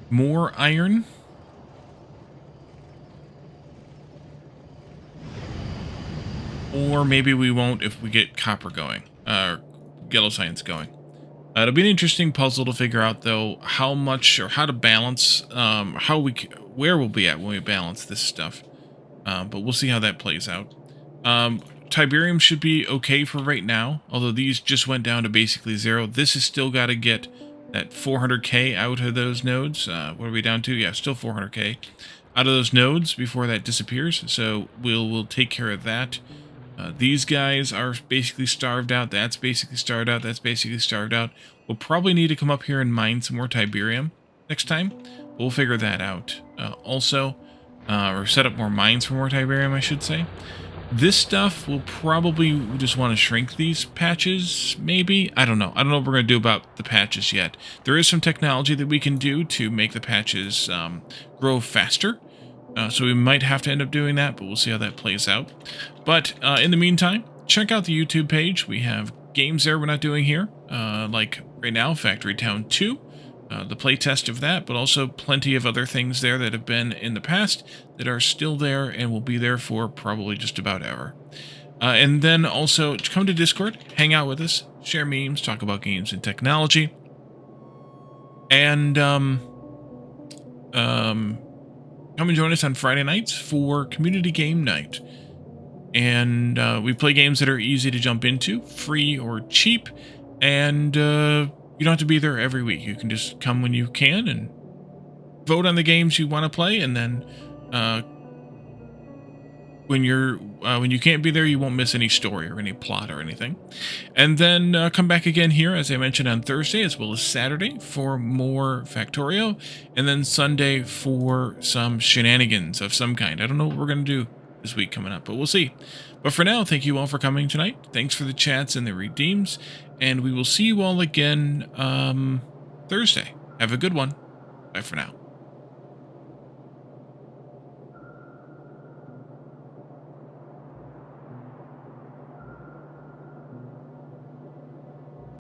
more iron. Or maybe we won't if we get copper going, or yellow science going. It'll be an interesting puzzle to figure out, though, how much or how to balance, where we'll be at when we balance this stuff. But we'll see how that plays out. Tiberium should be okay for right now, although these just went down to basically 0. This has still got to get that 400k out of those nodes. What are we down to? Yeah, still 400k out of those nodes before that disappears. So we'll take care of that. These guys are basically starved out. That's basically starved out. That's basically starved out. We'll probably need to come up here and mine some more Tiberium next time. We'll figure that out. Or set up more mines for more Tiberium, I should say. This stuff will probably just want to shrink these patches, maybe. I don't know. I don't know what we're going to do about the patches yet. There is some technology that we can do to make the patches grow faster. So we might have to end up doing that, but we'll see how that plays out. But in the meantime, check out the YouTube page. We have games there we're not doing here, like right now, Factory Town 2, the playtest of that, but also plenty of other things there that have been in the past that are still there and will be there for probably just about ever. And then also come to Discord, hang out with us, share memes, talk about games and technology. And come and join us on Friday nights for Community Game Night. And we play games that are easy to jump into, free or cheap, and you don't have to be there every week. You can just come when you can and vote on the games you want to play, and then when you can't be there, you won't miss any story or any plot or anything. And then come back again here, as I mentioned, on Thursday as well as Saturday for more Factorio, and then Sunday for some shenanigans of some kind. I don't know what we're going to do this week coming up, but we'll see. But for now, thank you all for coming tonight. Thanks for the chats and the redeems, and we will see you all again Thursday. Have a good one. Bye for now.